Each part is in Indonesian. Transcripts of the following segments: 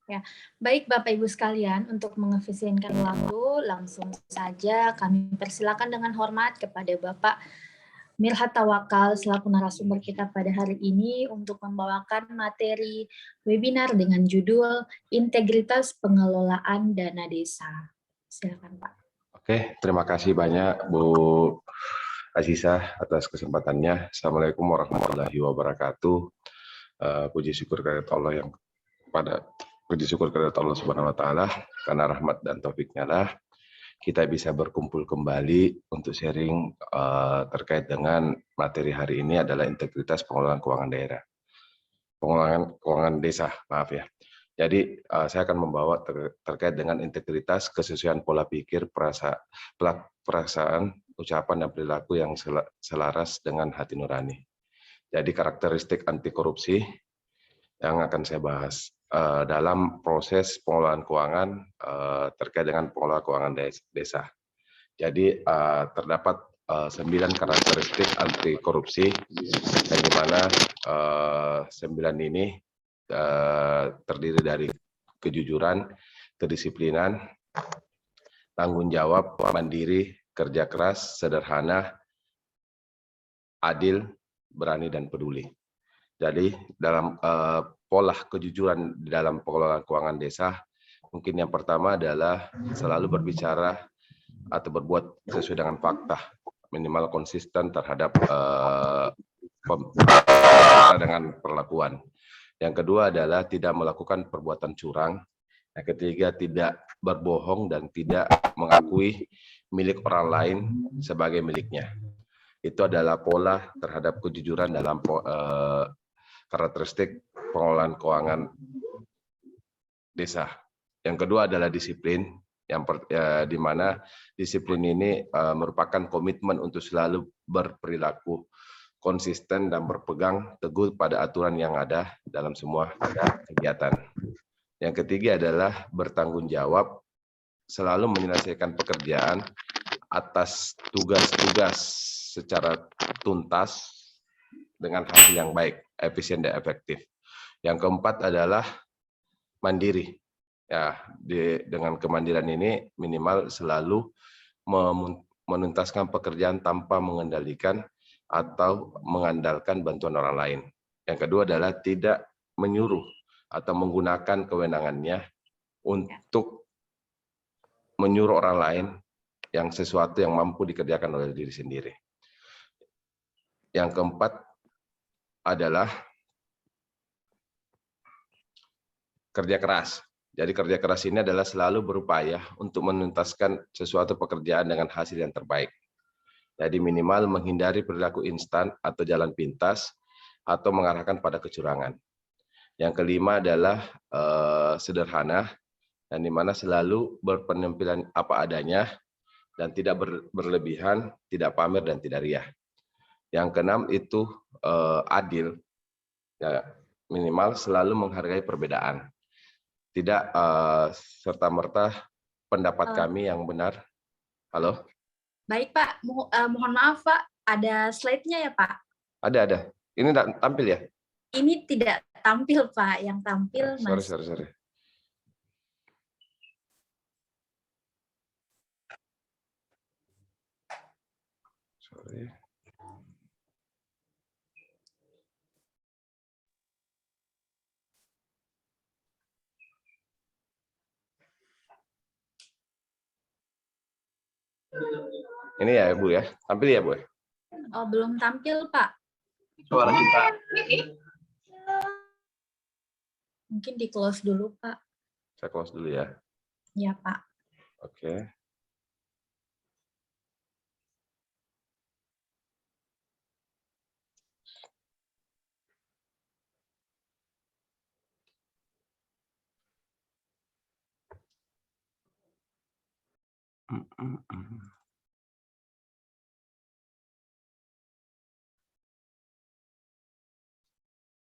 Ya, baik Bapak Ibu sekalian, untuk mengefisienkan waktu, langsung saja kami persilakan dengan hormat kepada Bapak Mirhat Tawakal selaku narasumber kita pada hari ini untuk membawakan materi webinar dengan judul Integritas Pengelolaan Dana Desa. Silakan Pak. Oke, terima kasih banyak Bu Azizah atas kesempatannya. Assalamualaikum warahmatullahi wabarakatuh. Puji syukur kehadirat Allah yang puji syukur kehadirat Allah Subhanahu wa taala, karena rahmat dan taufiknya lah kita bisa berkumpul kembali untuk sharing terkait dengan materi hari ini adalah integritas pengelolaan keuangan daerah. Pengelolaan keuangan desa, maaf ya. Jadi saya akan membawa terkait dengan integritas, kesesuaian pola pikir, perasaan, ucapan dan perilaku yang selaras dengan hati nurani. Jadi karakteristik anti korupsi yang akan saya bahas dalam proses pengelolaan keuangan terkait dengan pengelolaan keuangan desa. Jadi terdapat 9 karakteristik anti korupsi, yang dimana 9 ini terdiri dari kejujuran, kedisiplinan, tanggung jawab, mandiri, kerja keras, sederhana, adil, berani, dan peduli. Jadi dalam pola kejujuran di dalam pengelolaan keuangan desa, mungkin yang pertama adalah selalu berbicara atau berbuat sesuai dengan fakta, minimal konsisten terhadap dengan perlakuan. Yang kedua adalah tidak melakukan perbuatan curang. Yang ketiga, tidak berbohong dan tidak mengakui milik orang lain sebagai miliknya. Itu adalah pola terhadap kejujuran dalam karakteristik pengelolaan keuangan desa. Yang kedua adalah disiplin, di mana disiplin ini merupakan komitmen untuk selalu berperilaku konsisten dan berpegang teguh pada aturan yang ada dalam semua kegiatan. Yang ketiga adalah bertanggung jawab, selalu menyelesaikan pekerjaan atas tugas-tugas secara tuntas dengan hasil yang baik, efisien dan efektif. Yang keempat adalah mandiri. Ya, dengan kemandirian ini minimal selalu menuntaskan pekerjaan tanpa mengendalikan atau mengandalkan bantuan orang lain. Yang kedua adalah tidak menyuruh atau menggunakan kewenangannya untuk menyuruh orang lain yang sesuatu yang mampu dikerjakan oleh diri sendiri. Yang keempat adalah kerja keras. Jadi kerja keras ini adalah selalu berupaya untuk menuntaskan sesuatu pekerjaan dengan hasil yang terbaik. Jadi minimal menghindari perilaku instan atau jalan pintas atau mengarahkan pada kecurangan. Yang kelima adalah sederhana, dan di mana selalu berpenampilan apa adanya dan tidak berlebihan, tidak pamer dan tidak riah. Yang keenam itu adil, ya, minimal selalu menghargai perbedaan. Tidak serta-merta pendapat kami yang benar. Halo? Baik Pak, mohon maaf Pak, ada slide-nya ya Pak? Ada. Ini tidak tampil ya? Ini tidak tampil Pak, yang tampil Sorry. Ini ya Bu ya, tampil ya Bu? Oh, belum tampil Pak. Suara kita. Mungkin di close dulu Pak. Saya close dulu ya. Ya Pak. Oke.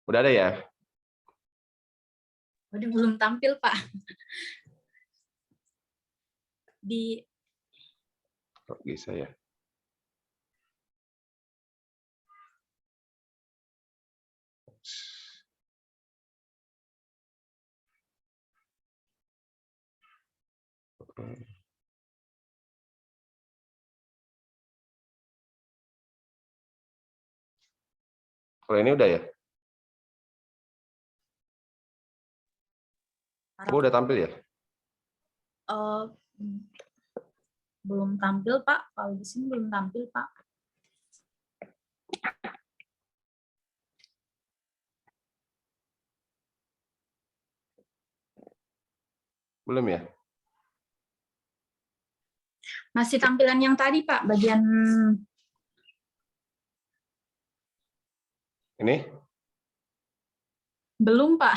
Udah ada ya? Waduh, belum tampil Pak. Kok bisa ya? Kalau ini udah ya? Bu udah tampil ya? Belum tampil, Pak. Kalau di sini belum tampil, Pak. Belum ya? Masih tampilan yang tadi, Pak, bagian Ini? belum, Pak.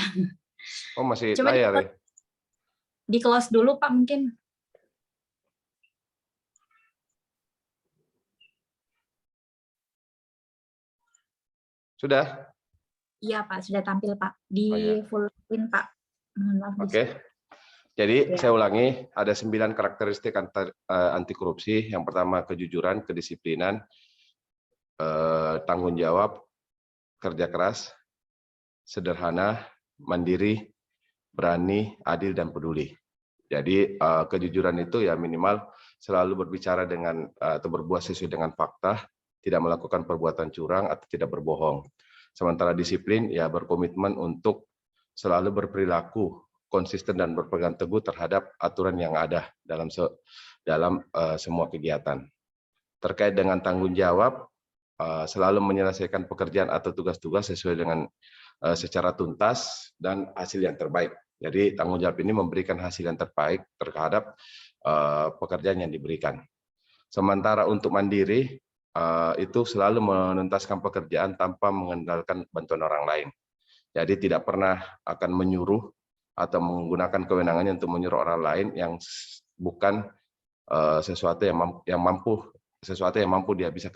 Oh, masih Coba layar ya? di close dulu, Pak, mungkin. Sudah? Iya, Pak, sudah tampil, Pak. Di Oh, ya. full-in, Pak. Mohon maaf. Oke. Jadi Ya. saya ulangi, ada 9 karakteristik anti korupsi. Yang pertama kejujuran, kedisiplinan, tanggung jawab, kerja keras, sederhana, mandiri, berani, adil, dan peduli. Jadi kejujuran itu ya minimal selalu berbicara dengan atau berbuat sesuai dengan fakta, tidak melakukan perbuatan curang atau tidak berbohong. Sementara disiplin ya berkomitmen untuk selalu berperilaku konsisten dan berpegang teguh terhadap aturan yang ada dalam semua kegiatan. Terkait dengan tanggung jawab, selalu menyelesaikan pekerjaan atau tugas-tugas sesuai dengan secara tuntas dan hasil yang terbaik. Jadi tanggung jawab ini memberikan hasil yang terbaik terhadap pekerjaan yang diberikan. Sementara untuk mandiri, itu selalu menuntaskan pekerjaan tanpa mengandalkan bantuan orang lain. Jadi tidak pernah akan menyuruh atau menggunakan kewenangannya untuk menyuruh orang lain yang bukan sesuatu yang mampu dia bisa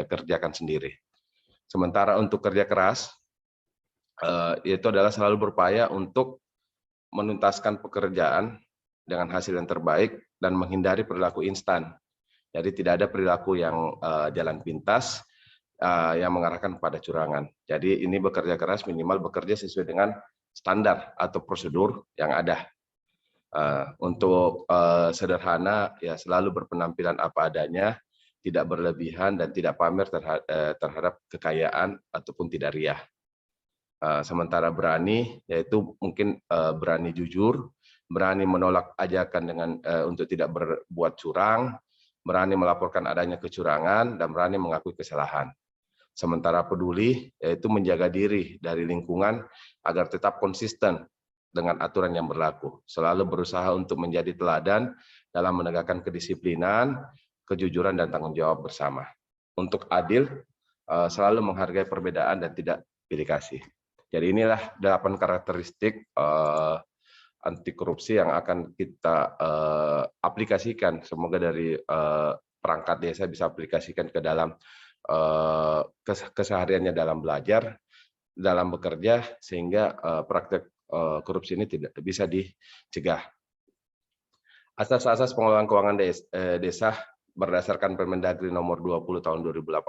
kerjakan sendiri. Sementara untuk kerja keras, itu adalah selalu berupaya untuk menuntaskan pekerjaan dengan hasil yang terbaik dan menghindari perilaku instan. Jadi tidak ada perilaku yang jalan pintas yang mengarahkan pada curangan. Jadi ini bekerja keras minimal bekerja sesuai dengan standar atau prosedur yang ada. Untuk sederhana ya selalu berpenampilan apa adanya, tidak berlebihan dan tidak pamer terhadap kekayaan ataupun tidak riah. Sementara berani yaitu mungkin berani jujur, berani menolak ajakan dengan untuk tidak berbuat curang, berani melaporkan adanya kecurangan dan berani mengakui kesalahan. Sementara peduli yaitu menjaga diri dari lingkungan agar tetap konsisten dengan aturan yang berlaku, selalu berusaha untuk menjadi teladan dalam menegakkan kedisiplinan, kejujuran dan tanggung jawab bersama. Untuk adil, selalu menghargai perbedaan dan tidak pilih kasih. Jadi inilah 8 karakteristik anti korupsi yang akan kita aplikasikan. Semoga dari perangkat desa bisa aplikasikan ke dalam kesehariannya dalam belajar, dalam bekerja, sehingga praktek korupsi ini tidak bisa dicegah. Asas-asas pengelolaan keuangan desa berdasarkan Permendagri nomor 20 tahun 2018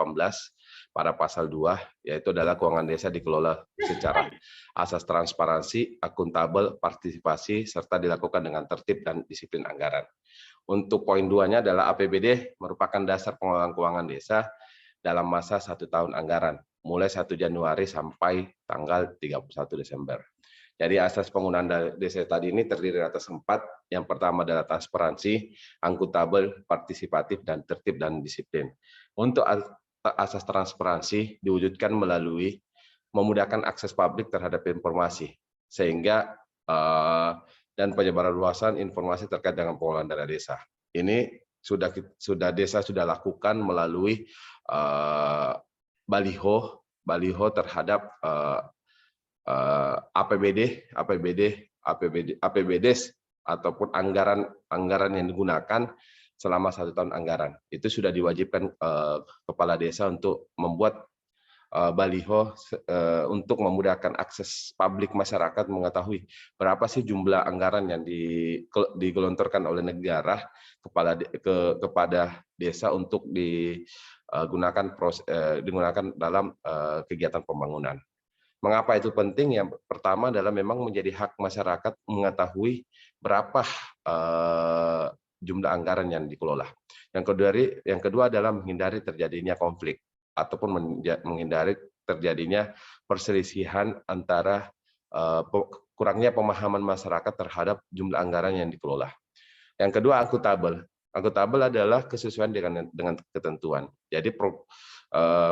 pada pasal 2, yaitu adalah keuangan desa dikelola secara asas transparansi, akuntabel, partisipasi, serta dilakukan dengan tertib dan disiplin anggaran. Untuk poin 2-nya adalah APBD merupakan dasar pengelolaan keuangan desa dalam masa 1 tahun anggaran, mulai 1 Januari sampai tanggal 31 Desember. Jadi asas penggunaan desa tadi ini terdiri atas 4. Yang pertama adalah transparansi, akuntabel, partisipatif, dan tertib dan disiplin. Untuk asas transparansi diwujudkan melalui memudahkan akses publik terhadap informasi, sehingga dan penyebaran luasan informasi terkait dengan pengelolaan dana desa. Ini sudah desa sudah lakukan melalui baliho terhadap APBD ataupun anggaran yang digunakan selama 1 tahun anggaran. Itu sudah diwajibkan kepala desa untuk membuat baliho untuk memudahkan akses publik masyarakat mengetahui berapa sih jumlah anggaran yang digelontorkan oleh negara kepada desa untuk digunakan dalam kegiatan pembangunan. Mengapa itu penting? Yang pertama adalah memang menjadi hak masyarakat mengetahui berapa jumlah anggaran yang dikelola. Yang kedua adalah menghindari terjadinya konflik ataupun menghindari terjadinya perselisihan antara kurangnya pemahaman masyarakat terhadap jumlah anggaran yang dikelola. Yang kedua, akuntabel. Akuntabel adalah kesesuaian dengan ketentuan. Jadi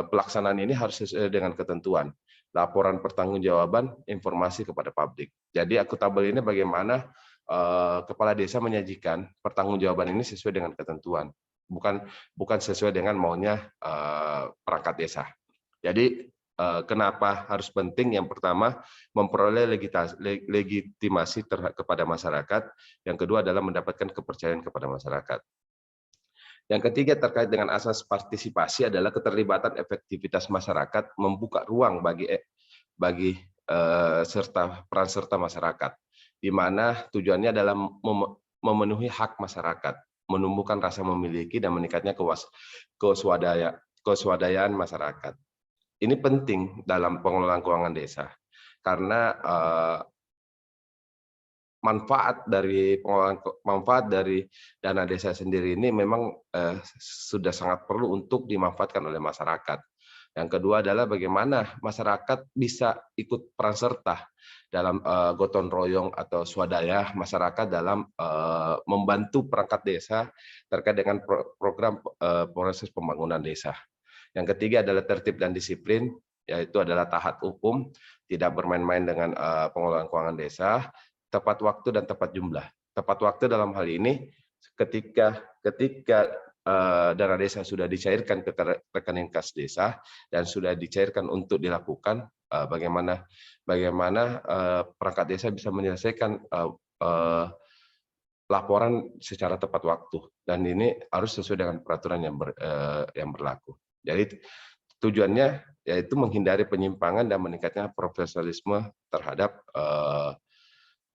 pelaksanaan ini harus sesuai dengan ketentuan. Laporan pertanggungjawaban informasi kepada publik. Jadi akuntabel ini bagaimana kepala desa menyajikan pertanggungjawaban ini sesuai dengan ketentuan, bukan sesuai dengan maunya perangkat desa. Jadi kenapa harus penting? Yang pertama, memperoleh legitimasi kepada masyarakat. Yang kedua adalah mendapatkan kepercayaan kepada masyarakat. Yang ketiga terkait dengan asas partisipasi adalah keterlibatan efektivitas masyarakat membuka ruang bagi peran serta masyarakat, di mana tujuannya adalah memenuhi hak masyarakat, menumbuhkan rasa memiliki dan meningkatnya kewaspadaan masyarakat. Ini penting dalam pengelolaan keuangan desa karena manfaat dari dana desa sendiri ini memang sudah sangat perlu untuk dimanfaatkan oleh masyarakat. Yang kedua adalah bagaimana masyarakat bisa ikut peran serta dalam gotong royong atau swadaya masyarakat dalam membantu perangkat desa terkait dengan program proses pembangunan desa. Yang ketiga adalah tertib dan disiplin, yaitu adalah taat hukum, tidak bermain-main dengan pengelolaan keuangan desa, tepat waktu dan tepat jumlah. Tepat waktu dalam hal ini ketika dana desa sudah dicairkan ke rekening kas desa dan sudah dicairkan untuk dilakukan, bagaimana perangkat desa bisa menyelesaikan laporan secara tepat waktu, dan ini harus sesuai dengan peraturan yang berlaku. Jadi tujuannya yaitu menghindari penyimpangan dan meningkatnya profesionalisme terhadap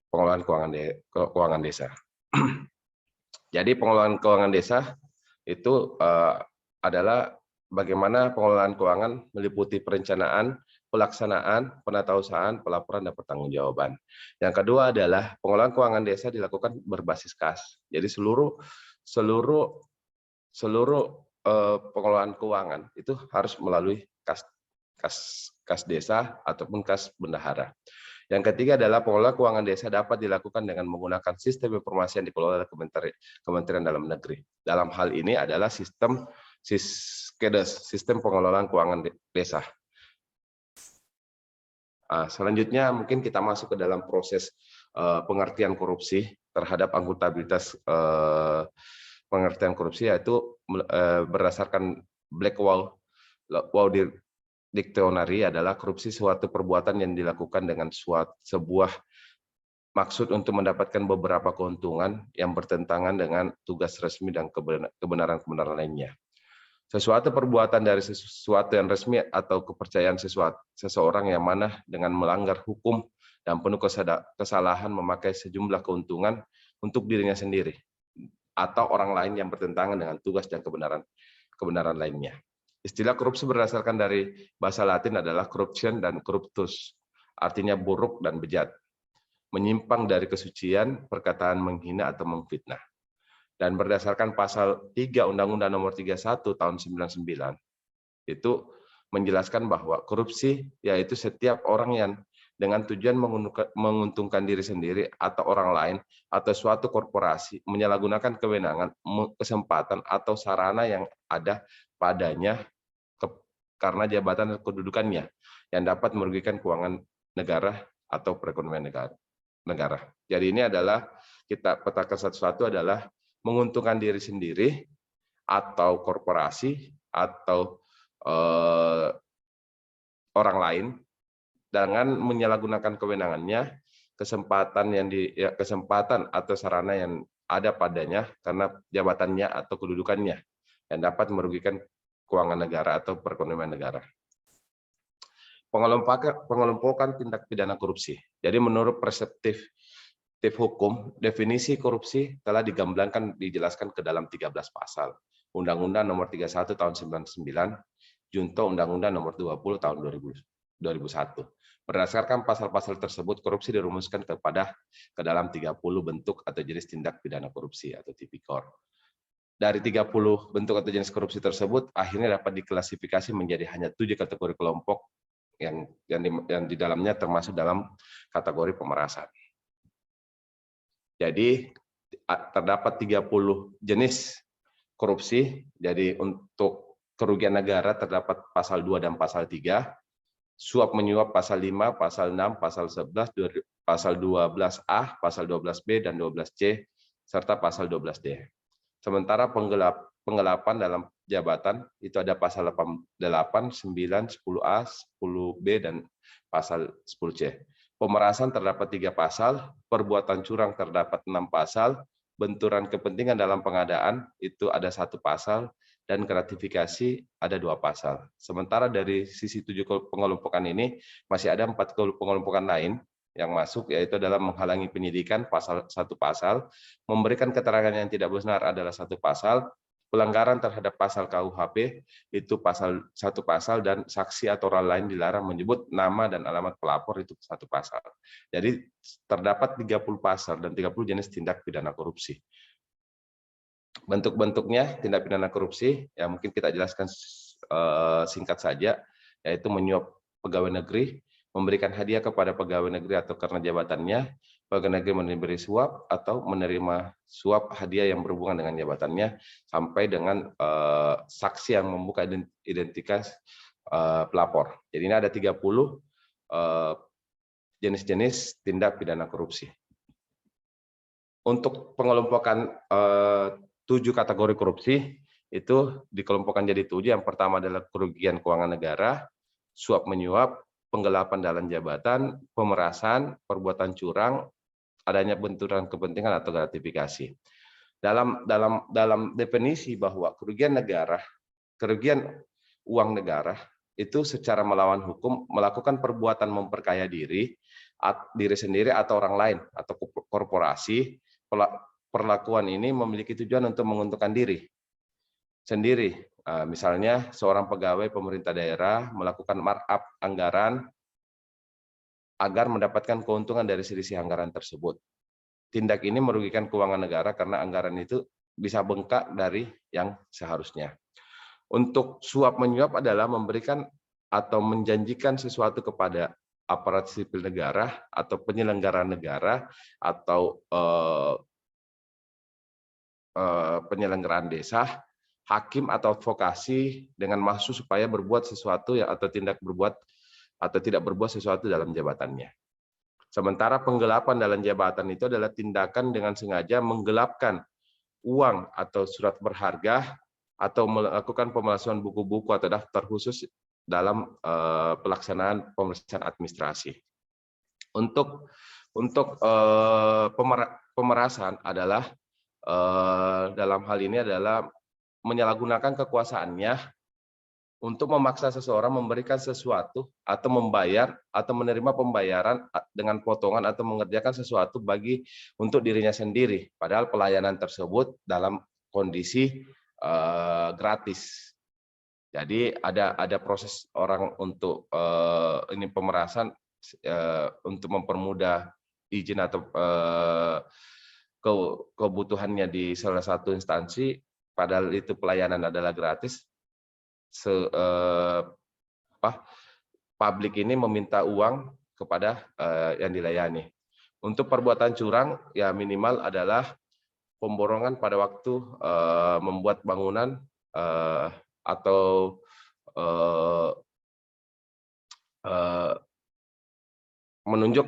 pengelolaan keuangan desa. Jadi pengelolaan keuangan desa itu adalah bagaimana pengelolaan keuangan meliputi perencanaan, pelaksanaan, penatausahaan, pelaporan, dan pertanggungjawaban. Yang kedua adalah pengelolaan keuangan desa dilakukan berbasis kas. Jadi seluruh pengelolaan keuangan itu harus melalui kas desa ataupun kas bendahara. Yang ketiga adalah pengelolaan keuangan desa dapat dilakukan dengan menggunakan sistem informasi yang dikelola oleh Kementerian Dalam Negeri. Dalam hal ini adalah sistem SISKEDES, sistem pengelolaan keuangan desa. Selanjutnya mungkin kita masuk ke dalam proses pengertian korupsi terhadap akuntabilitas pengertian korupsi, yaitu berdasarkan Blackwell Dictionary adalah korupsi suatu perbuatan yang dilakukan dengan sebuah maksud untuk mendapatkan beberapa keuntungan yang bertentangan dengan tugas resmi dan kebenaran-kebenaran lainnya. Sesuatu perbuatan dari sesuatu yang resmi atau kepercayaan seseorang yang mana dengan melanggar hukum dan penuh kesalahan memakai sejumlah keuntungan untuk dirinya sendiri atau orang lain yang bertentangan dengan tugas dan kebenaran lainnya. Istilah korupsi berdasarkan dari bahasa Latin adalah corruption dan corruptus, artinya buruk dan bejat, menyimpang dari kesucian, perkataan menghina atau memfitnah. Dan berdasarkan pasal 3 Undang-Undang Nomor 31 Tahun 99, itu menjelaskan bahwa korupsi yaitu setiap orang yang dengan tujuan menguntungkan diri sendiri atau orang lain atau suatu korporasi menyalahgunakan kewenangan, kesempatan atau sarana yang ada padanya karena jabatan dan kedudukannya yang dapat merugikan keuangan negara atau perekonomian negara. Jadi ini adalah kita petakan satu-satu adalah menguntungkan diri sendiri atau korporasi atau orang lain dengan menyalahgunakan kewenangannya, kesempatan atau sarana yang ada padanya karena jabatannya atau kedudukannya yang dapat merugikan keuangan negara atau perekonomian negara. Pengelompokan tindak pidana korupsi. Jadi menurut perseptif hukum, definisi korupsi telah dijelaskan ke dalam 13 pasal. Undang-Undang Nomor 31 Tahun 99, Junto Undang-Undang Nomor 20 Tahun 2001. Berdasarkan pasal-pasal tersebut, korupsi dirumuskan ke dalam 30 bentuk atau jenis tindak pidana korupsi atau tipikor. Dari 30 bentuk atau jenis korupsi tersebut, akhirnya dapat diklasifikasi menjadi hanya 7 kategori kelompok yang di dalamnya termasuk dalam kategori pemerasan. Jadi terdapat 30 jenis korupsi. Jadi untuk kerugian negara terdapat pasal 2 dan pasal 3. Suap menyuap pasal 5, pasal 6, pasal 11, pasal 12A, pasal 12B, dan 12C, serta pasal 12D. Sementara penggelapan dalam jabatan itu ada pasal 8, 9, 10A, 10B, dan pasal 10C. Pemerasan terdapat 3 pasal, perbuatan curang terdapat 6 pasal, benturan kepentingan dalam pengadaan itu ada 1 pasal, dan gratifikasi ada 2 pasal. Sementara dari sisi 7 pengelompokan ini masih ada 4 pengelompokan lain yang masuk, yaitu adalah menghalangi penyidikan pasal 1 pasal, memberikan keterangan yang tidak benar adalah 1 pasal, pelanggaran terhadap pasal KUHP itu pasal 1 pasal, dan saksi atau orang lain dilarang menyebut nama dan alamat pelapor itu 1 pasal. Jadi terdapat 30 pasal dan 30 jenis tindak pidana korupsi. Bentuk-bentuknya tindak pidana korupsi, ya mungkin kita jelaskan singkat saja, yaitu menyuap pegawai negeri, memberikan hadiah kepada pegawai negeri atau karena jabatannya, pegawai negeri memberi suap atau menerima suap hadiah yang berhubungan dengan jabatannya, sampai dengan saksi yang membuka identitas pelapor. Jadi ini ada 30 jenis-jenis tindak pidana korupsi. Untuk pengelompokan 7 kategori korupsi itu dikelompokkan jadi 7. Yang pertama adalah kerugian keuangan negara, suap menyuap, penggelapan dalam jabatan, pemerasan, perbuatan curang, adanya benturan kepentingan atau gratifikasi. Dalam definisi bahwa kerugian negara, kerugian uang negara itu secara melawan hukum melakukan perbuatan memperkaya diri sendiri atau orang lain atau korporasi. Perlakuan ini memiliki tujuan untuk menguntungkan diri sendiri. Misalnya seorang pegawai pemerintah daerah melakukan markup anggaran agar mendapatkan keuntungan dari selisih anggaran tersebut. Tindak ini merugikan keuangan negara karena anggaran itu bisa bengkak dari yang seharusnya. Untuk suap menyuap adalah memberikan atau menjanjikan sesuatu kepada aparat sipil negara atau penyelenggara negara atau penyelenggaraan desa, hakim atau advokasi dengan maksud supaya berbuat sesuatu atau tidak berbuat sesuatu dalam jabatannya. Sementara penggelapan dalam jabatan itu adalah tindakan dengan sengaja menggelapkan uang atau surat berharga atau melakukan pemalsuan buku-buku atau daftar khusus dalam pelaksanaan pemeriksaan administrasi. Untuk pemerasan adalah dalam hal ini adalah menyalahgunakan kekuasaannya untuk memaksa seseorang memberikan sesuatu atau membayar atau menerima pembayaran dengan potongan atau mengerjakan sesuatu untuk dirinya sendiri, padahal pelayanan tersebut dalam kondisi gratis. Jadi ada proses orang untuk ini pemerasan untuk mempermudah izin atau kebutuhannya di salah satu instansi, padahal itu pelayanan adalah gratis. Publik ini meminta uang kepada yang dilayani. Untuk perbuatan curang, ya minimal adalah pemborongan pada waktu membuat bangunan atau menunjuk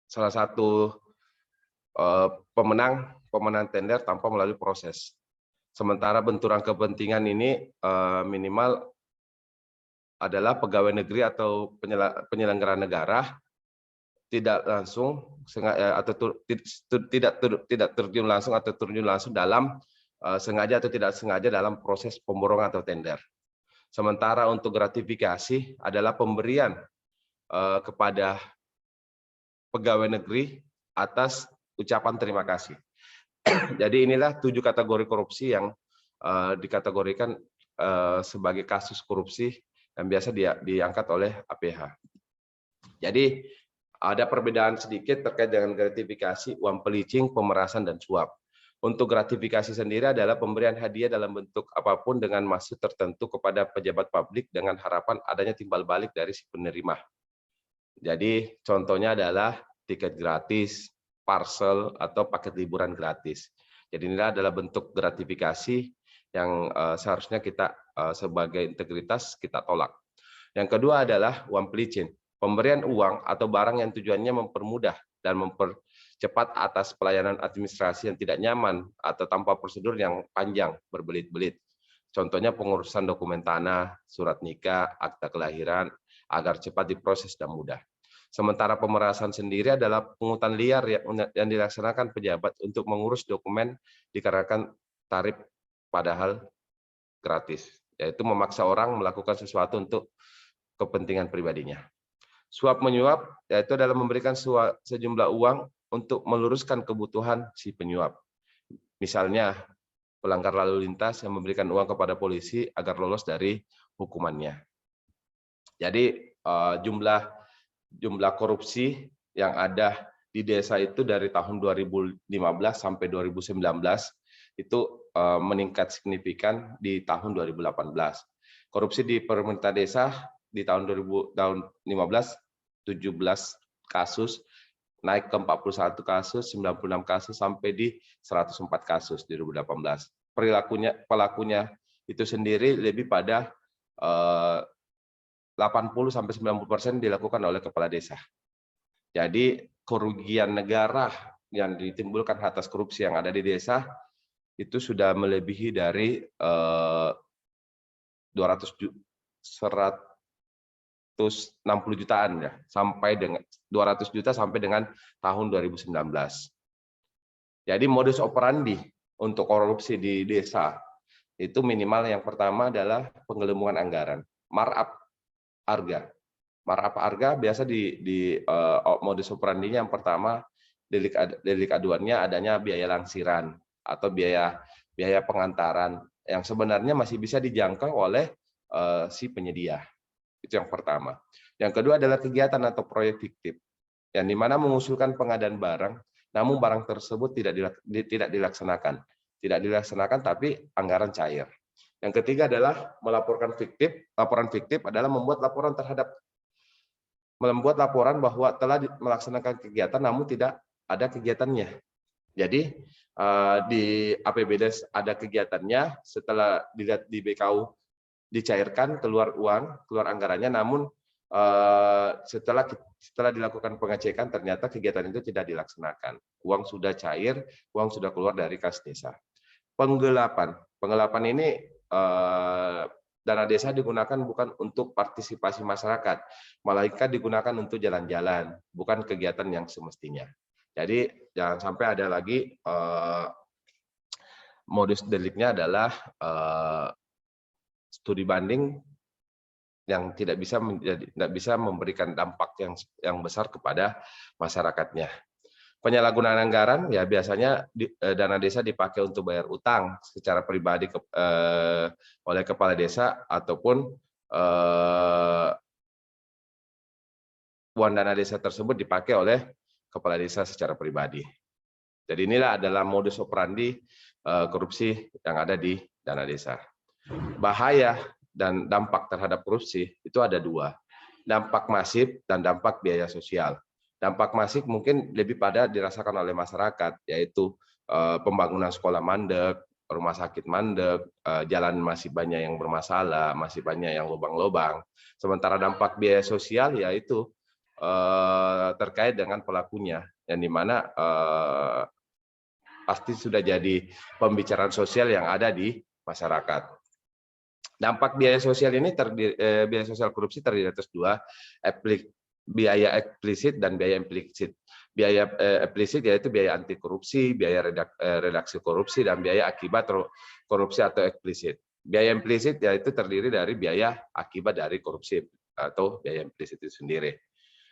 salah satu pemenang tender tanpa melalui proses. Sementara benturan kepentingan ini minimal adalah pegawai negeri atau penyelenggara negara tidak langsung atau tidak terjun langsung atau terjun langsung dalam sengaja atau tidak sengaja dalam proses pemborongan atau tender. Sementara untuk gratifikasi adalah pemberian kepada pegawai negeri atas ucapan terima kasih. Jadi inilah 7 kategori korupsi yang dikategorikan sebagai kasus korupsi yang biasa diangkat oleh APH. Jadi ada perbedaan sedikit terkait dengan gratifikasi, uang pelicin, pemerasan, dan suap. Untuk gratifikasi sendiri adalah pemberian hadiah dalam bentuk apapun dengan maksud tertentu kepada pejabat publik dengan harapan adanya timbal balik dari si penerima. Jadi contohnya adalah tiket gratis, parcel, atau paket liburan gratis. Jadi inilah adalah bentuk gratifikasi yang seharusnya kita sebagai integritas kita tolak. Yang kedua adalah uang pelicin. Pemberian uang atau barang yang tujuannya mempermudah dan mempercepat atas pelayanan administrasi yang tidak nyaman atau tanpa prosedur yang panjang berbelit-belit. Contohnya pengurusan dokumen tanah, surat nikah, akta kelahiran, agar cepat diproses dan mudah. Sementara pemerasan sendiri adalah pungutan liar yang dilaksanakan pejabat untuk mengurus dokumen dikarenakan tarif padahal gratis, yaitu memaksa orang melakukan sesuatu untuk kepentingan pribadinya. Suap menyuap yaitu adalah memberikan sejumlah uang untuk meluruskan kebutuhan si penyuap. Misalnya pelanggar lalu lintas yang memberikan uang kepada polisi agar lolos dari hukumannya. Jadi jumlah korupsi yang ada di desa itu dari tahun 2015 sampai 2019 itu meningkat signifikan di tahun 2018. Korupsi di pemerintah desa di tahun 2015 17 kasus, naik ke 41 kasus, 96 kasus sampai di 104 kasus di 2018. Pelakunya itu sendiri lebih pada 80 sampai 90% dilakukan oleh kepala desa. Jadi kerugian negara yang ditimbulkan atas korupsi yang ada di desa itu sudah melebihi dari 160 jutaan ya, sampai dengan 200 juta sampai dengan tahun 2019. Jadi modus operandi untuk korupsi di desa itu minimal yang pertama adalah penggelembungan anggaran, markup harga. Markup harga biasa di modus operandinya yang pertama delik aduannya adanya biaya langsiran atau biaya pengantaran yang sebenarnya masih bisa dijangkau oleh si penyedia. Itu yang pertama. Yang kedua adalah kegiatan atau proyek fiktif, yang dimana mengusulkan pengadaan barang, namun barang tersebut tidak dilaksanakan. Tidak dilaksanakan tapi anggaran cair. Yang ketiga adalah melaporkan fiktif. Laporan fiktif adalah membuat laporan bahwa telah melaksanakan kegiatan namun tidak ada kegiatannya. Jadi di APBD ada kegiatannya, setelah dilihat di BKU dicairkan, keluar uang, keluar anggarannya, namun setelah dilakukan pengecekan ternyata kegiatan itu tidak dilaksanakan. Uang sudah cair, uang sudah keluar dari kas desa. Penggelapan ini dana desa digunakan bukan untuk partisipasi masyarakat, melainkan digunakan untuk jalan-jalan, bukan kegiatan yang semestinya. Jadi jangan sampai ada lagi modus deliknya adalah studi banding yang tidak bisa memberikan dampak yang besar kepada masyarakatnya. Penyalahgunaan anggaran ya biasanya dana desa dipakai untuk bayar utang secara pribadi oleh kepala desa ataupun uang dana desa tersebut dipakai oleh kepala desa secara pribadi. Jadi inilah adalah modus operandi korupsi yang ada di dana desa. Bahaya dan dampak terhadap korupsi itu ada dua, dampak masif dan dampak biaya sosial. Dampak masif mungkin lebih pada dirasakan oleh masyarakat, yaitu pembangunan sekolah mandek, rumah sakit mandek, jalan masih banyak yang bermasalah, masih banyak yang lubang-lubang. Sementara dampak biaya sosial yaitu terkait dengan pelakunya, yang dimana pasti sudah jadi pembicaraan sosial yang ada di masyarakat. Dampak biaya sosial ini biaya sosial korupsi terdiri atas dua, biaya eksplisit dan biaya implisit. Biaya eksplisit yaitu biaya anti korupsi, biaya redaksi korupsi, dan biaya akibat korupsi atau eksplisit. Biaya implisit yaitu terdiri dari biaya akibat dari korupsi atau biaya implisit itu sendiri.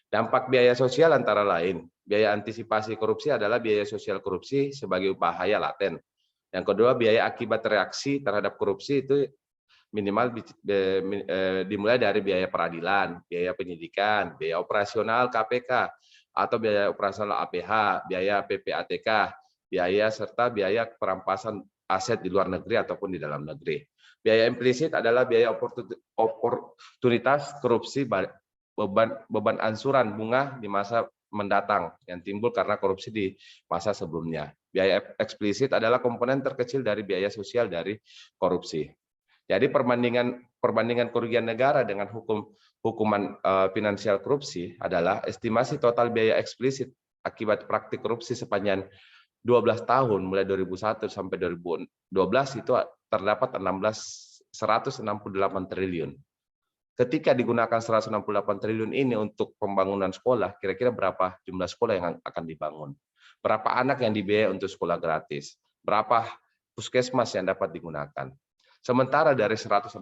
Dampak biaya sosial antara lain, biaya antisipasi korupsi adalah biaya sosial korupsi sebagai bahaya laten. Yang kedua, biaya akibat reaksi terhadap korupsi itu minimal dimulai dari biaya peradilan, biaya penyidikan, biaya operasional KPK, atau biaya operasional APH, biaya PPATK, biaya serta biaya perampasan aset di luar negeri ataupun di dalam negeri. Biaya implisit adalah biaya oportunitas korupsi, beban ansuran bunga di masa mendatang yang timbul karena korupsi di masa sebelumnya. Biaya eksplisit adalah komponen terkecil dari biaya sosial dari korupsi. Jadi perbandingan kerugian negara dengan hukuman finansial korupsi adalah estimasi total biaya eksplisit akibat praktik korupsi sepanjang 12 tahun mulai 2001 sampai 2012 itu terdapat 168 triliun. Ketika digunakan 168 triliun ini untuk pembangunan sekolah, kira-kira berapa jumlah sekolah yang akan dibangun? Berapa anak yang dibiayai untuk sekolah gratis? Berapa puskesmas yang dapat digunakan? Sementara dari 168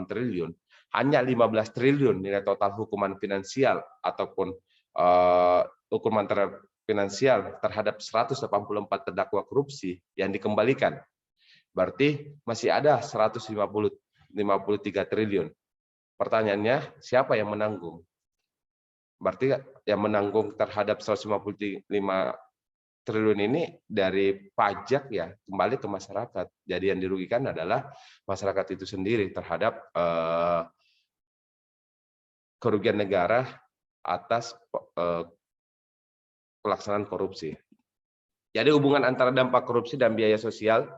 triliun, hanya 15 triliun nilai total hukuman finansial ataupun hukuman finansial terhadap 184 terdakwa korupsi yang dikembalikan. Berarti masih ada 153 triliun. Pertanyaannya, siapa yang menanggung? Berarti yang menanggung terhadap 155 triliun ini dari pajak ya kembali ke masyarakat. Jadi yang dirugikan adalah masyarakat itu sendiri terhadap kerugian negara atas pelaksanaan korupsi. Jadi hubungan antara dampak korupsi dan biaya sosial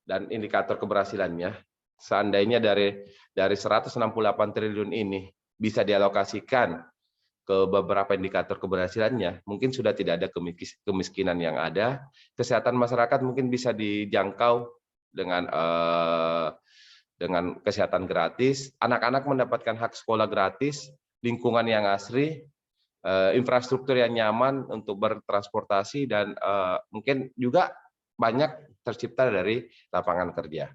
dan indikator keberhasilannya, seandainya dari 168 triliun ini bisa dialokasikan ke beberapa indikator keberhasilannya, mungkin sudah tidak ada kemiskinan yang ada, kesehatan masyarakat mungkin bisa dijangkau dengan kesehatan gratis, anak-anak mendapatkan hak sekolah gratis, lingkungan yang asri, infrastruktur yang nyaman untuk bertransportasi, dan mungkin juga banyak tercipta dari lapangan kerja.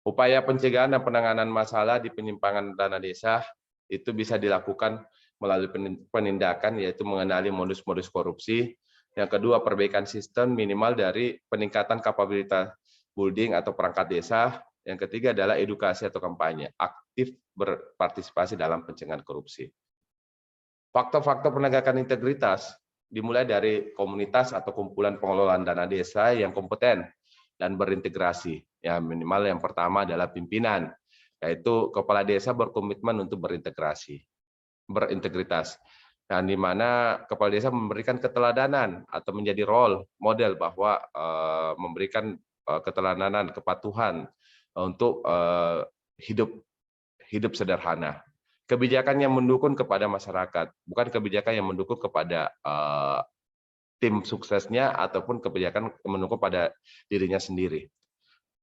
Upaya pencegahan dan penanganan masalah di penyimpangan dana desa itu bisa dilakukan melalui penindakan, yaitu mengenali modus-modus korupsi. Yang kedua, perbaikan sistem minimal dari peningkatan kapabilitas building atau perangkat desa. Yang ketiga adalah edukasi atau kampanye, aktif berpartisipasi dalam pencegahan korupsi. Faktor-faktor penegakan integritas dimulai dari komunitas atau kumpulan pengelolaan dana desa yang kompeten dan berintegrasi. Ya, minimal yang pertama adalah pimpinan, yaitu kepala desa berkomitmen untuk berintegritas. Dan di mana kepala desa memberikan keteladanan atau menjadi role model bahwa memberikan keteladanan, kepatuhan untuk hidup sederhana. Kebijakan yang mendukung kepada masyarakat, bukan kebijakan yang mendukung kepada tim suksesnya ataupun kebijakan yang mendukung pada dirinya sendiri.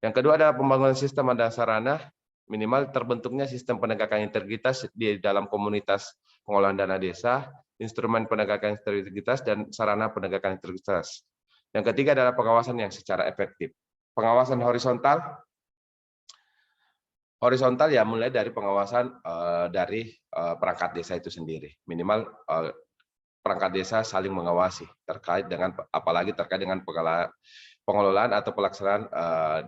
Yang kedua adalah pembangunan sistem dan sarana, minimal terbentuknya sistem penegakan integritas di dalam komunitas pengolahan dana desa, instrumen penegakan integritas, dan sarana penegakan integritas. Yang ketiga adalah pengawasan yang secara efektif. Pengawasan horizontal ya mulai dari pengawasan dari perangkat desa itu sendiri. Minimal perangkat desa saling mengawasi terkait dengan pengelolaan atau pelaksanaan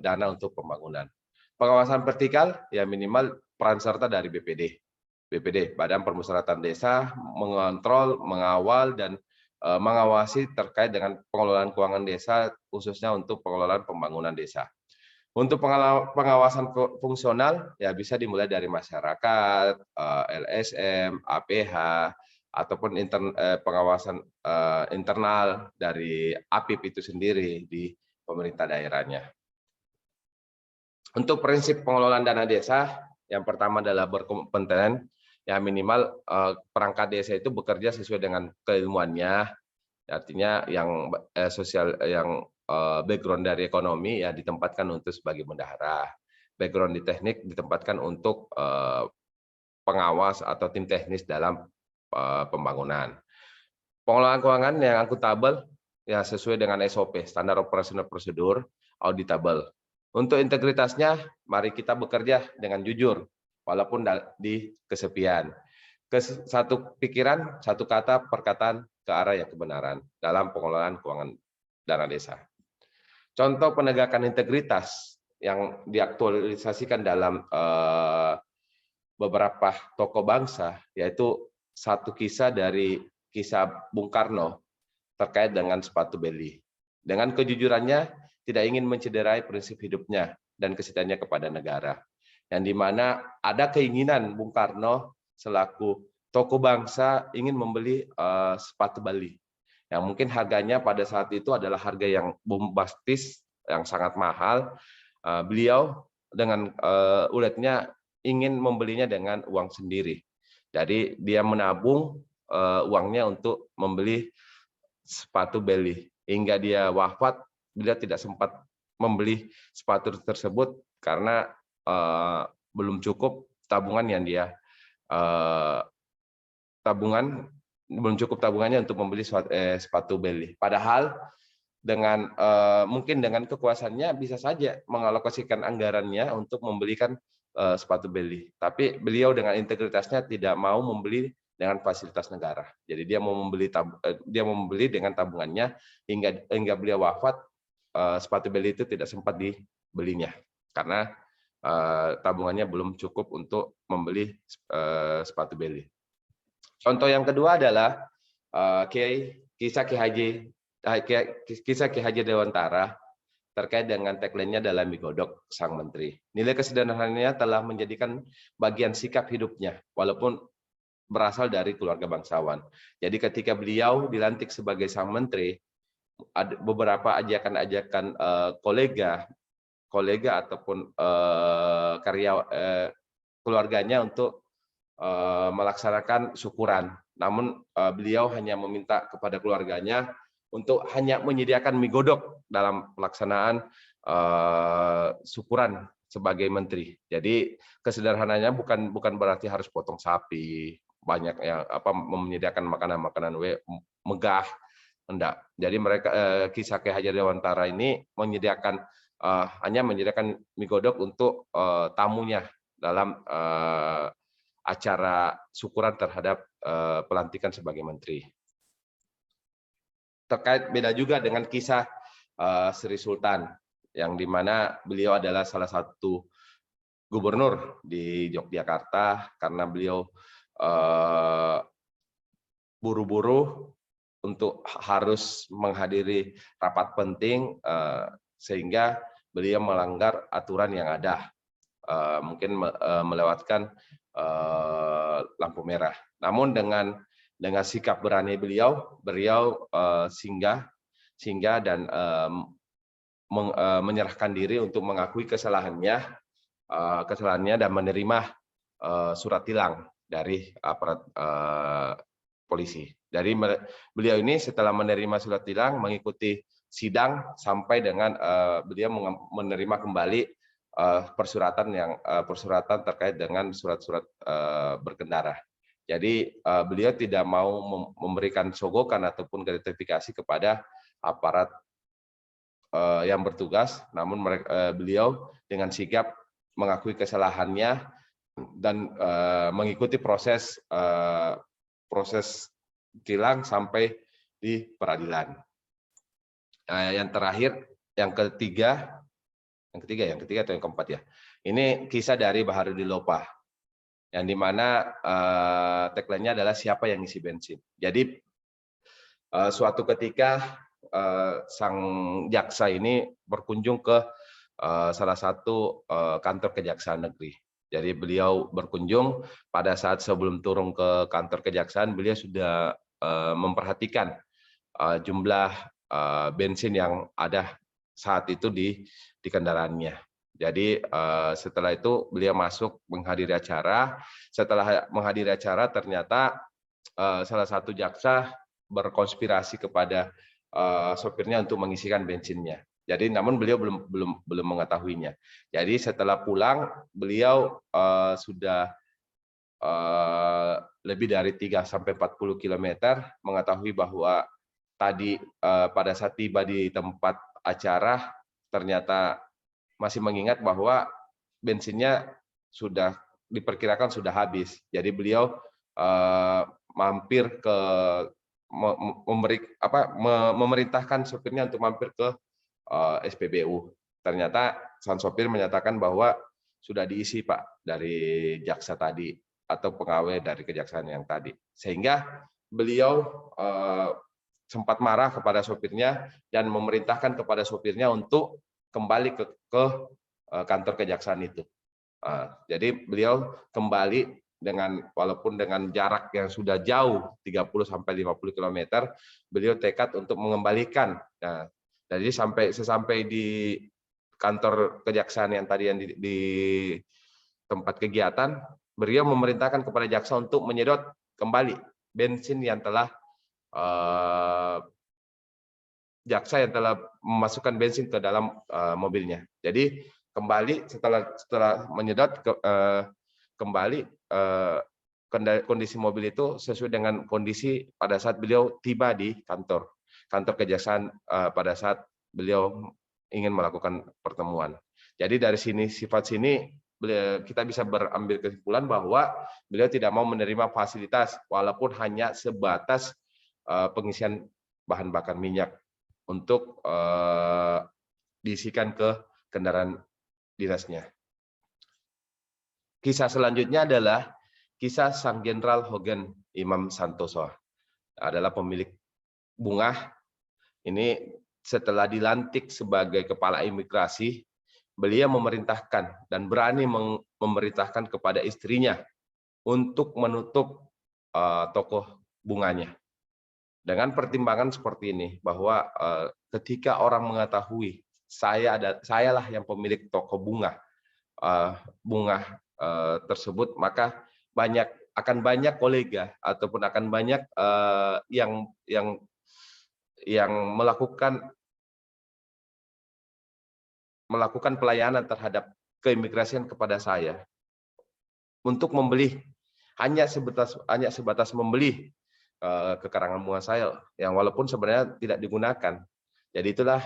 dana untuk pembangunan. Pengawasan vertikal ya minimal peran serta dari BPD, Badan Permusyawaratan Desa, mengontrol, mengawal, dan mengawasi terkait dengan pengelolaan keuangan desa, khususnya untuk pengelolaan pembangunan desa. Untuk pengawasan fungsional ya bisa dimulai dari masyarakat, LSM, APH, ataupun pengawasan internal dari APIP itu sendiri di pemerintah daerahnya. Untuk prinsip pengelolaan dana desa, yang pertama adalah berkompeten, ya minimal perangkat desa itu bekerja sesuai dengan keilmuannya, artinya yang background dari ekonomi ya ditempatkan untuk sebagai bendahara, background di teknik ditempatkan untuk pengawas atau tim teknis dalam pembangunan. Pengelolaan keuangan yang akuntabel ya sesuai dengan SOP, standar operasional prosedur, auditable. Untuk integritasnya, mari kita bekerja dengan jujur, walaupun di kesepian. Satu pikiran, satu kata, perkataan ke arah yang kebenaran dalam pengelolaan keuangan dana desa. Contoh penegakan integritas yang diaktualisasikan dalam beberapa tokoh bangsa, yaitu satu kisah dari kisah Bung Karno terkait dengan sepatu beli. Dengan kejujurannya, tidak ingin mencederai prinsip hidupnya dan kesetiaannya kepada negara. Yang dimana ada keinginan Bung Karno selaku tokoh bangsa ingin membeli sepatu Bali. Yang mungkin harganya pada saat itu adalah harga yang bombastis, yang sangat mahal. Beliau dengan uletnya ingin membelinya dengan uang sendiri. Jadi dia menabung uangnya untuk membeli sepatu Beli. Hingga dia wafat, beliau tidak sempat membeli sepatu tersebut karena belum cukup tabungan yang dia tabungannya untuk membeli sepatu Beli. Padahal dengan mungkin dengan kekuasaannya bisa saja mengalokasikan anggarannya untuk membelikan sepatu Beli. Tapi beliau dengan integritasnya tidak mau membeli dengan fasilitas negara. Jadi dia mau membeli dengan tabungannya hingga beliau wafat, sepatu Beli itu tidak sempat dibelinya karena tabungannya belum cukup untuk membeli sepatu Beli. Contoh yang kedua adalah kisah Ki Haji Dewantara terkait dengan tagline-nya dalam Mie Godok Sang Menteri. Nilai kesederhanaannya telah menjadikan bagian sikap hidupnya, walaupun berasal dari keluarga bangsawan. Jadi ketika beliau dilantik sebagai Sang Menteri, ada beberapa ajakan-ajakan kolega ataupun keluarganya untuk melaksanakan syukuran. Namun beliau hanya meminta kepada keluarganya untuk hanya menyediakan mie godok dalam pelaksanaan syukuran sebagai menteri. Jadi kesederhananya bukan berarti harus potong sapi, banyak yang menyediakan makanan-makanan megah, enggak. Jadi mereka kisah Ki Haji Dewantara ini hanya menyediakan mie godok untuk tamunya dalam acara syukuran terhadap pelantikan sebagai menteri. Terkait beda juga dengan kisah Sri Sultan, yang dimana beliau adalah salah satu gubernur di Yogyakarta karena beliau buru-buru untuk harus menghadiri rapat penting sehingga beliau melanggar aturan yang ada, mungkin melewatkan lampu merah. Namun dengan sikap berani beliau singgah dan menyerahkan diri untuk mengakui kesalahannya dan menerima surat tilang dari aparat polisi. Dari beliau ini setelah menerima surat tilang mengikuti sidang sampai dengan beliau menerima kembali persuratan terkait dengan surat-surat berkendara. Jadi beliau tidak mau memberikan sogokan ataupun gratifikasi kepada aparat yang bertugas, namun beliau dengan sigap mengakui kesalahannya dan mengikuti proses tilang sampai di peradilan. Yang terakhir, yang ketiga atau yang keempat ya. Ini kisah dari Baharudin Lopa, yang dimana tagline-nya adalah siapa yang ngisi bensin. Jadi suatu ketika sang jaksa ini berkunjung ke salah satu kantor kejaksaan negeri. Jadi beliau berkunjung pada saat sebelum turun ke kantor kejaksaan, beliau sudah memperhatikan jumlah bensin yang ada saat itu di kendaraannya. Jadi setelah itu beliau masuk menghadiri acara. Setelah menghadiri acara ternyata salah satu jaksa berkonspirasi kepada sopirnya untuk mengisikan bensinnya. Jadi namun beliau belum mengetahuinya. Jadi setelah pulang beliau sudah lebih dari 3-40 km mengetahui bahwa tadi pada saat tiba di tempat acara ternyata masih mengingat bahwa bensinnya sudah diperkirakan sudah habis. Jadi beliau mampir ke memerintahkan sopirnya untuk mampir ke SPBU. ternyata sang sopir menyatakan bahwa sudah diisi Pak dari jaksa tadi atau pegawai dari kejaksaan yang tadi, sehingga beliau sempat marah kepada sopirnya dan memerintahkan kepada sopirnya untuk kembali ke kantor kejaksaan itu. Jadi beliau kembali dengan walaupun dengan jarak yang sudah jauh 30-50 km, beliau tekad untuk mengembalikan. Nah, jadi sesampai di kantor kejaksaan yang tadi yang di tempat kegiatan, beliau memerintahkan kepada jaksa untuk menyedot kembali bensin yang telah jaksa yang telah memasukkan bensin ke dalam mobilnya. Jadi kembali setelah menyedot kembali kondisi mobil itu sesuai dengan kondisi pada saat beliau tiba di kantor kejaksaan pada saat beliau ingin melakukan pertemuan. Jadi dari sifat sini kita bisa berambil kesimpulan bahwa beliau tidak mau menerima fasilitas walaupun hanya sebatas pengisian bahan bakar minyak untuk diisikan ke kendaraan dinasnya. Kisah selanjutnya adalah kisah Sang Jenderal Hogen Imam Santoso, adalah pemilik Bunga. Ini setelah dilantik sebagai kepala imigrasi, beliau memerintahkan dan berani memerintahkan kepada istrinya untuk menutup toko bunganya. Dengan pertimbangan seperti ini, bahwa ketika orang mengetahui sayalah yang pemilik toko bunga tersebut, maka akan banyak kolega ataupun akan banyak yang melakukan pelayanan terhadap keimigrasian kepada saya untuk membeli, hanya sebatas membeli kekarangan bunga saya yang walaupun sebenarnya tidak digunakan. Jadi itulah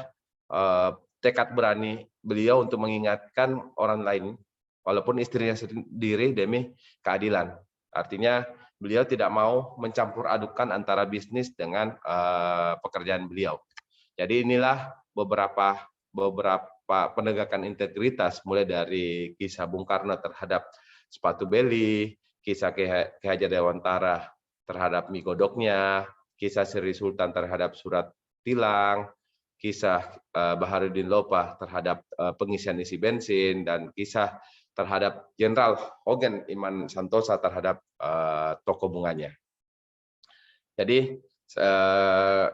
tekad berani beliau untuk mengingatkan orang lain walaupun istrinya sendiri demi keadilan. Artinya beliau tidak mau mencampur adukan antara bisnis dengan pekerjaan beliau. Jadi inilah beberapa penegakan integritas, mulai dari kisah Bung Karno terhadap sepatu beli, kisah Ki Hajar Dewantara terhadap mie godoknya, kisah Sri Sultan terhadap surat tilang, kisah Baharudin Lopa terhadap pengisian isi bensin, dan kisah terhadap Jenderal Hogen Imam Santoso terhadap toko bunganya. Jadi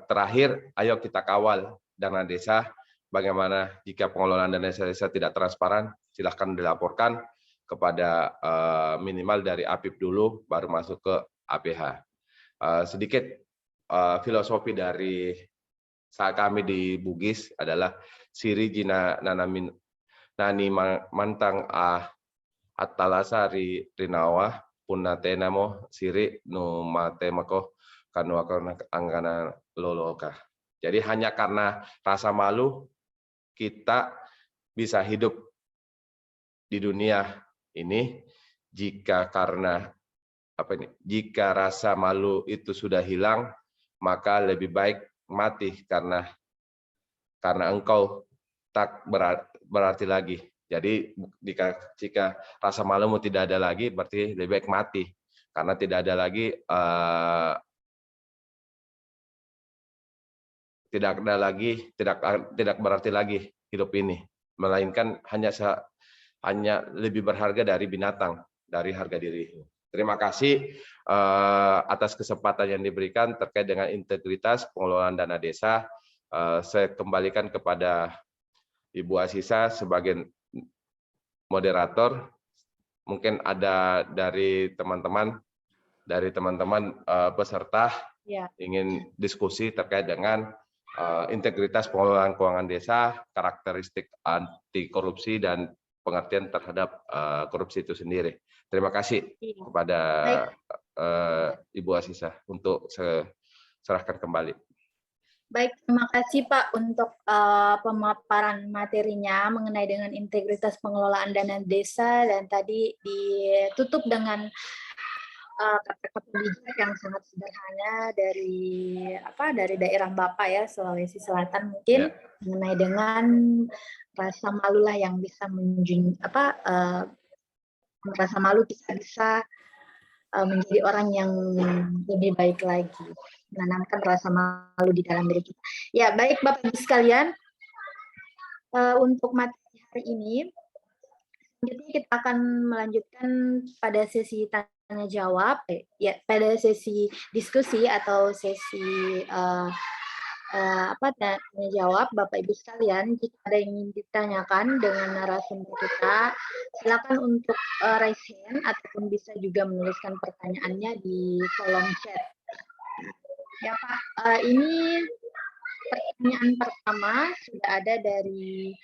terakhir, ayo kita kawal dana desa. Bagaimana jika pengelolaan dana desa tidak transparan, silahkan dilaporkan kepada minimal dari APIP dulu, baru masuk ke APH. Sedikit filosofi dari saat kami di Bugis adalah siri jina nanamin nani mantang atalasari rinawa punatenamo siri nu matemako kanuakana anggana loloka. Jadi hanya karena rasa malu kita bisa hidup di dunia ini. Jika rasa malu itu sudah hilang, maka lebih baik mati karena engkau tak berarti lagi. Jadi jika rasa malumu tidak ada lagi, berarti lebih baik mati karena tidak ada lagi tidak berarti lagi hidup ini, melainkan hanya lebih berharga dari binatang, dari harga diri. Terima kasih atas kesempatan yang diberikan terkait dengan integritas pengelolaan dana desa. Saya kembalikan kepada Ibu Asisa sebagai moderator. Mungkin ada dari teman-teman peserta ingin diskusi terkait dengan integritas pengelolaan keuangan desa, karakteristik anti korupsi, dan pengertian terhadap korupsi itu sendiri. Terima kasih kepada Ibu Asisa untuk serahkan kembali. Baik, terima kasih Pak untuk pemaparan materinya mengenai dengan integritas pengelolaan dana desa, dan tadi ditutup dengan kata-kata bijak yang sangat sederhana dari daerah Bapak ya, Sulawesi Selatan mungkin mengenai dengan rasa malulah yang bisa merasa malu bisa menjadi orang yang lebih baik lagi, menanamkan rasa malu di dalam diri kita. Ya, baik Bapak Ibu sekalian, untuk materi hari ini, selanjutnya kita akan melanjutkan pada sesi tanya jawab, pada sesi diskusi atau sesi tanya jawab Bapak Ibu sekalian. Jika ada yang ingin ditanyakan dengan narasumber kita, silakan untuk raise hand ataupun bisa juga menuliskan pertanyaannya di kolom chat. Ya Pak, ini pertanyaan pertama sudah ada dari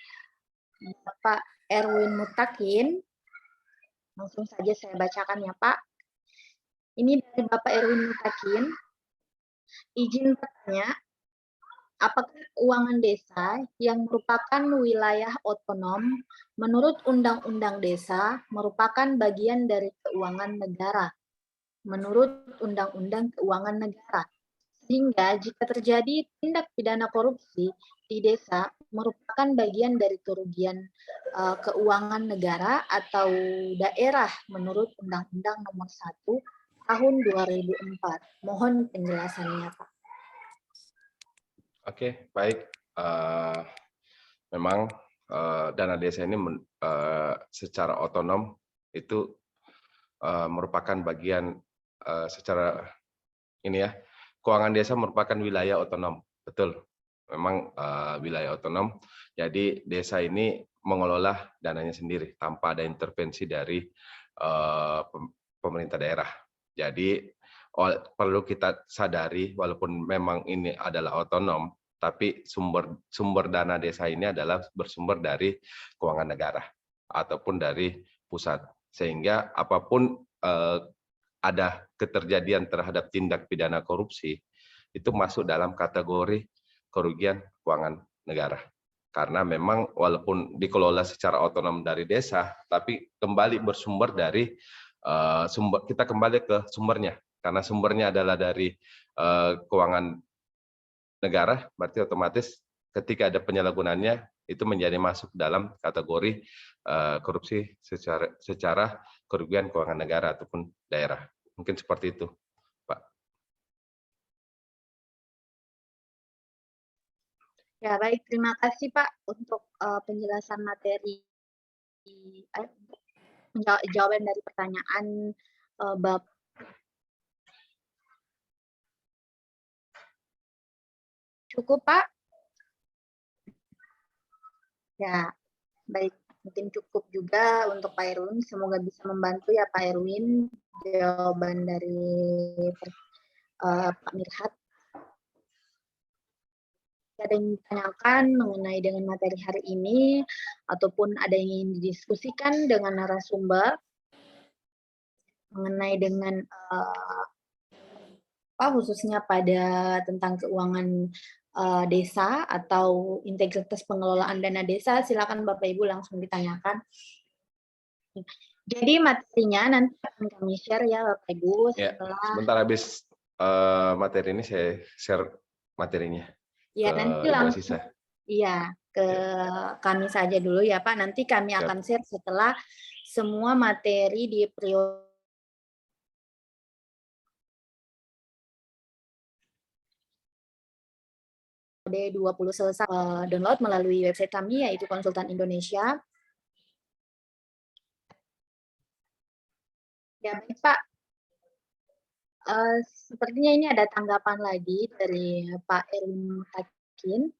Bapak Erwin Mutakin. Langsung saja saya bacakan ya Pak. Ini dari Bapak Erwin Mutakin. Izin bertanya, apakah keuangan desa yang merupakan wilayah otonom menurut Undang-Undang Desa merupakan bagian dari keuangan negara menurut Undang-Undang Keuangan Negara? Sehingga jika terjadi tindak pidana korupsi di desa merupakan bagian dari kerugian keuangan negara atau daerah menurut Undang-Undang Nomor 1 Tahun 2004. Mohon penjelasannya, Pak. Oke, baik. Memang dana desa ini secara otonom itu merupakan bagian secara ini ya. Keuangan desa merupakan wilayah otonom, betul. Memang wilayah otonom. Jadi desa ini mengelola dananya sendiri tanpa ada intervensi dari pemerintah daerah. Jadi perlu kita sadari walaupun memang ini adalah otonom, tapi sumber dana desa ini adalah bersumber dari keuangan negara ataupun dari pusat. Sehingga apapun ada keterjadian terhadap tindak pidana korupsi, itu masuk dalam kategori kerugian keuangan negara. Karena memang walaupun dikelola secara otonom dari desa, tapi kembali bersumber dari kita kembali ke sumbernya. Karena sumbernya adalah dari keuangan negara, berarti otomatis ketika ada penyalahgunaannya, itu menjadi masuk dalam kategori korupsi secara kerugian keuangan negara ataupun daerah. Mungkin seperti itu, Pak. Ya, baik. Terima kasih, Pak, untuk penjelasan materi, jawaban dari pertanyaan Bapak. Cukup, Pak? Ya, baik. Mungkin cukup juga untuk Pak Erwin. Semoga bisa membantu ya Pak Erwin jawaban dari Pak Mirhat. Ada yang ditanyakan mengenai dengan materi hari ini, ataupun ada yang ingin didiskusikan dengan narasumber mengenai dengan khususnya pada tentang keuangan desa atau integritas pengelolaan dana desa, silakan Bapak Ibu langsung ditanyakan. Jadi materinya nanti akan kami share ya Bapak Ibu setelah. Ya, sebentar habis materi ini saya share materinya. Ya, nanti langsung ke kami saja dulu ya Pak. Nanti kami akan share setelah semua materi di periode 20 selesai. Download melalui website kami yaitu Konsultan Indonesia. Ya baik Pak. Sepertinya ini ada tanggapan lagi dari Pak Erwin Mutakin.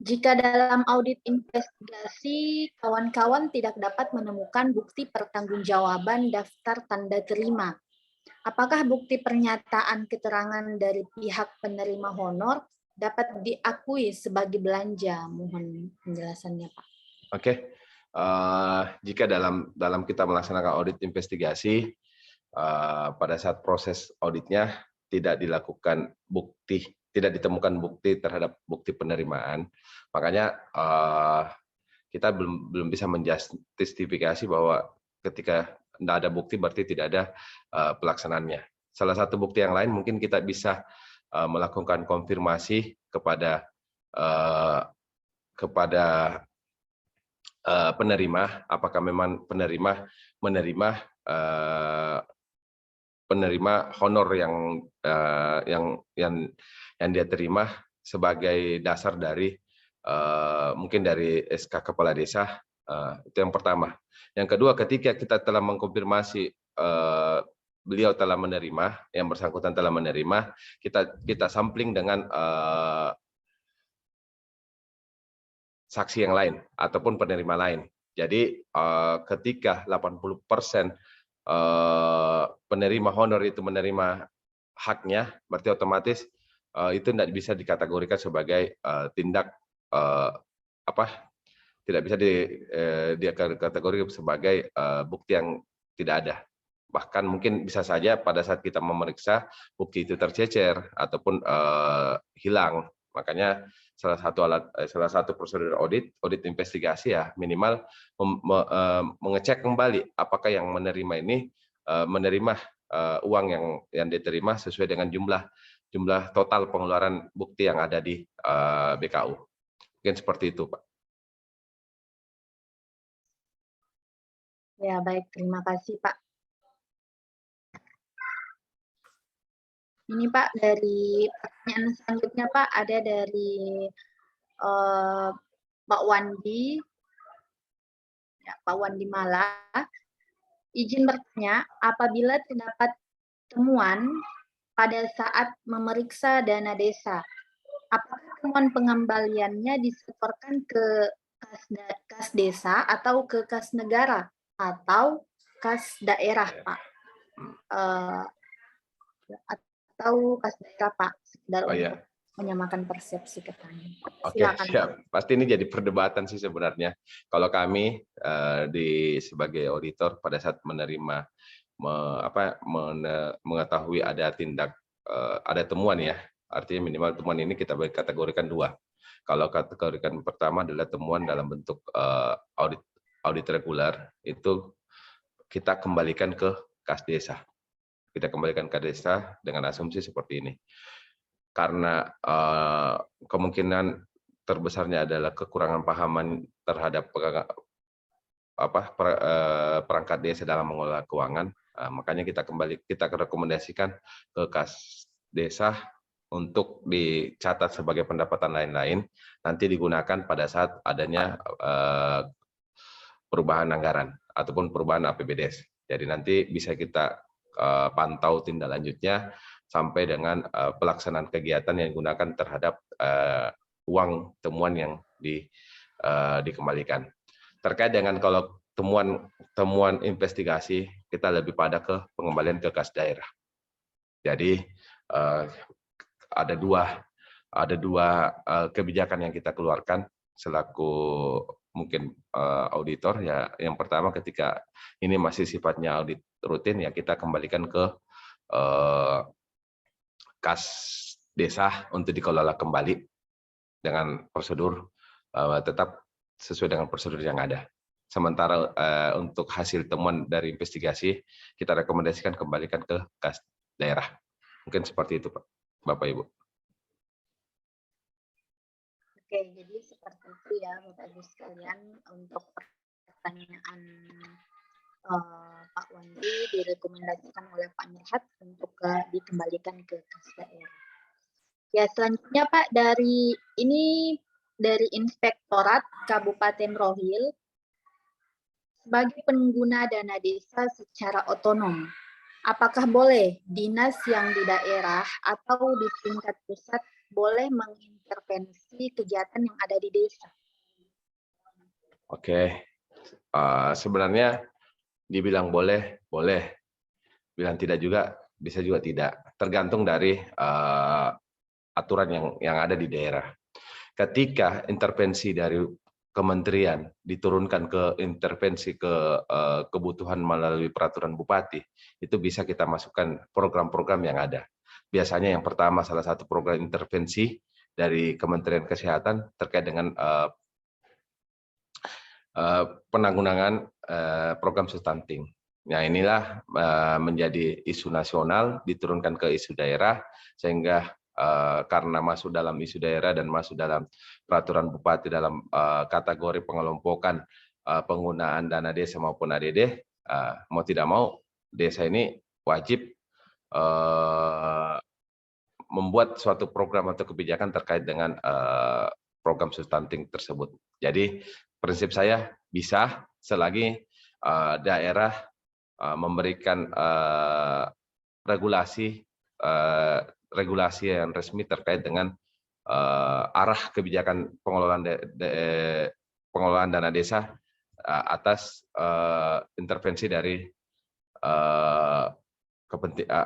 Jika dalam audit investigasi, kawan-kawan tidak dapat menemukan bukti pertanggungjawaban daftar tanda terima, apakah bukti pernyataan keterangan dari pihak penerima honor dapat diakui sebagai belanja? Mohon penjelasannya, Pak. Oke. Jika dalam kita melaksanakan audit investigasi, pada saat proses auditnya tidak ditemukan bukti terhadap bukti penerimaan, makanya kita belum bisa menjustifikasi bahwa ketika tidak ada bukti berarti tidak ada pelaksanaannya. Salah satu bukti yang lain mungkin kita bisa melakukan konfirmasi kepada penerima, apakah memang penerima honor yang dia terima sebagai dasar dari mungkin dari SK Kepala Desa. Itu yang pertama. Yang kedua, ketika kita telah mengkonfirmasi beliau telah menerima, yang bersangkutan telah menerima, kita sampling dengan saksi yang lain ataupun penerima lain. Jadi ketika 80% penerima honor itu menerima haknya, berarti otomatis itu tidak bisa dikategorikan sebagai tindak tidak bisa dikategorikan sebagai bukti yang tidak ada. Bahkan mungkin bisa saja pada saat kita memeriksa bukti itu tercecer ataupun hilang. Makanya salah satu prosedur audit investigasi ya minimal mengecek kembali apakah yang menerima ini menerima uang yang diterima sesuai dengan jumlah total pengeluaran bukti yang ada di BKU. Mungkin seperti itu, Pak. Ya, baik. Terima kasih, Pak. Ini Pak, dari pertanyaan selanjutnya Pak, ada dari Pak Wandi, ya, Pak Wandi Malah. Izin bertanya, apabila terdapat temuan pada saat memeriksa dana desa, apakah temuan pengembaliannya disetorkan ke kas desa atau ke kas negara atau kas daerah Pak? Atau kas daerah Pak, sekedar untuk menyamakan persepsi keterangan. Oke, siap. Pasti ini jadi perdebatan sih sebenarnya. Kalau kami sebagai auditor pada saat menerima mengetahui ada ada temuan ya, artinya minimal temuan ini kita kategorikan dua. Kalau kategorikan pertama adalah temuan dalam bentuk audit reguler, itu kita kembalikan ke kas desa. Kita kembalikan ke desa dengan asumsi seperti ini. Karena kemungkinan terbesarnya adalah kekurangan pahaman terhadap perangkat desa dalam mengelola keuangan, makanya kita rekomendasikan ke kas desa untuk dicatat sebagai pendapatan lain-lain, nanti digunakan pada saat adanya perubahan anggaran ataupun perubahan APBDes. Jadi nanti bisa kita pantau tindak lanjutnya sampai dengan pelaksanaan kegiatan yang digunakan terhadap uang temuan yang dikembalikan. Terkait dengan kalau temuan investigasi, kita lebih pada ke pengembalian ke kas daerah. Jadi ada dua kebijakan yang kita keluarkan selaku mungkin auditor ya. Yang pertama, ketika ini masih sifatnya audit rutin ya kita kembalikan ke kas desa untuk dikelola kembali dengan prosedur tetap sesuai dengan prosedur yang ada. Sementara untuk hasil temuan dari investigasi kita rekomendasikan kembalikan ke kas daerah. Mungkin seperti itu, Pak, Bapak Ibu. Oke, jadi seperti itu ya Bapak Ibu sekalian untuk pertanyaan Pak Wandi direkomendasikan oleh Pak Mirhat untuk dikembalikan ke kas daerah. Ya, selanjutnya Pak, dari Inspektorat Kabupaten Rohil, sebagai pengguna dana desa secara otonom, apakah boleh dinas yang di daerah atau di tingkat pusat boleh mengintervensi kegiatan yang ada di desa? Oke, sebenarnya dibilang boleh, bilang tidak juga, bisa juga tidak, tergantung dari aturan yang ada di daerah. Ketika intervensi dari kementerian diturunkan ke intervensi ke kebutuhan melalui peraturan bupati, itu bisa kita masukkan program-program yang ada. Biasanya yang pertama, salah satu program intervensi dari Kementerian Kesehatan terkait dengan penanggulangan program stunting. Nah, inilah menjadi isu nasional, diturunkan ke isu daerah, sehingga karena masuk dalam isu daerah dan masuk dalam peraturan bupati dalam kategori pengelompokan penggunaan dana desa maupun ADD, mau tidak mau desa ini wajib membuat suatu program atau kebijakan terkait dengan program substantif tersebut. Jadi prinsip saya bisa selagi daerah memberikan regulasi yang resmi terkait dengan arah kebijakan pengelolaan dana desa atas intervensi dari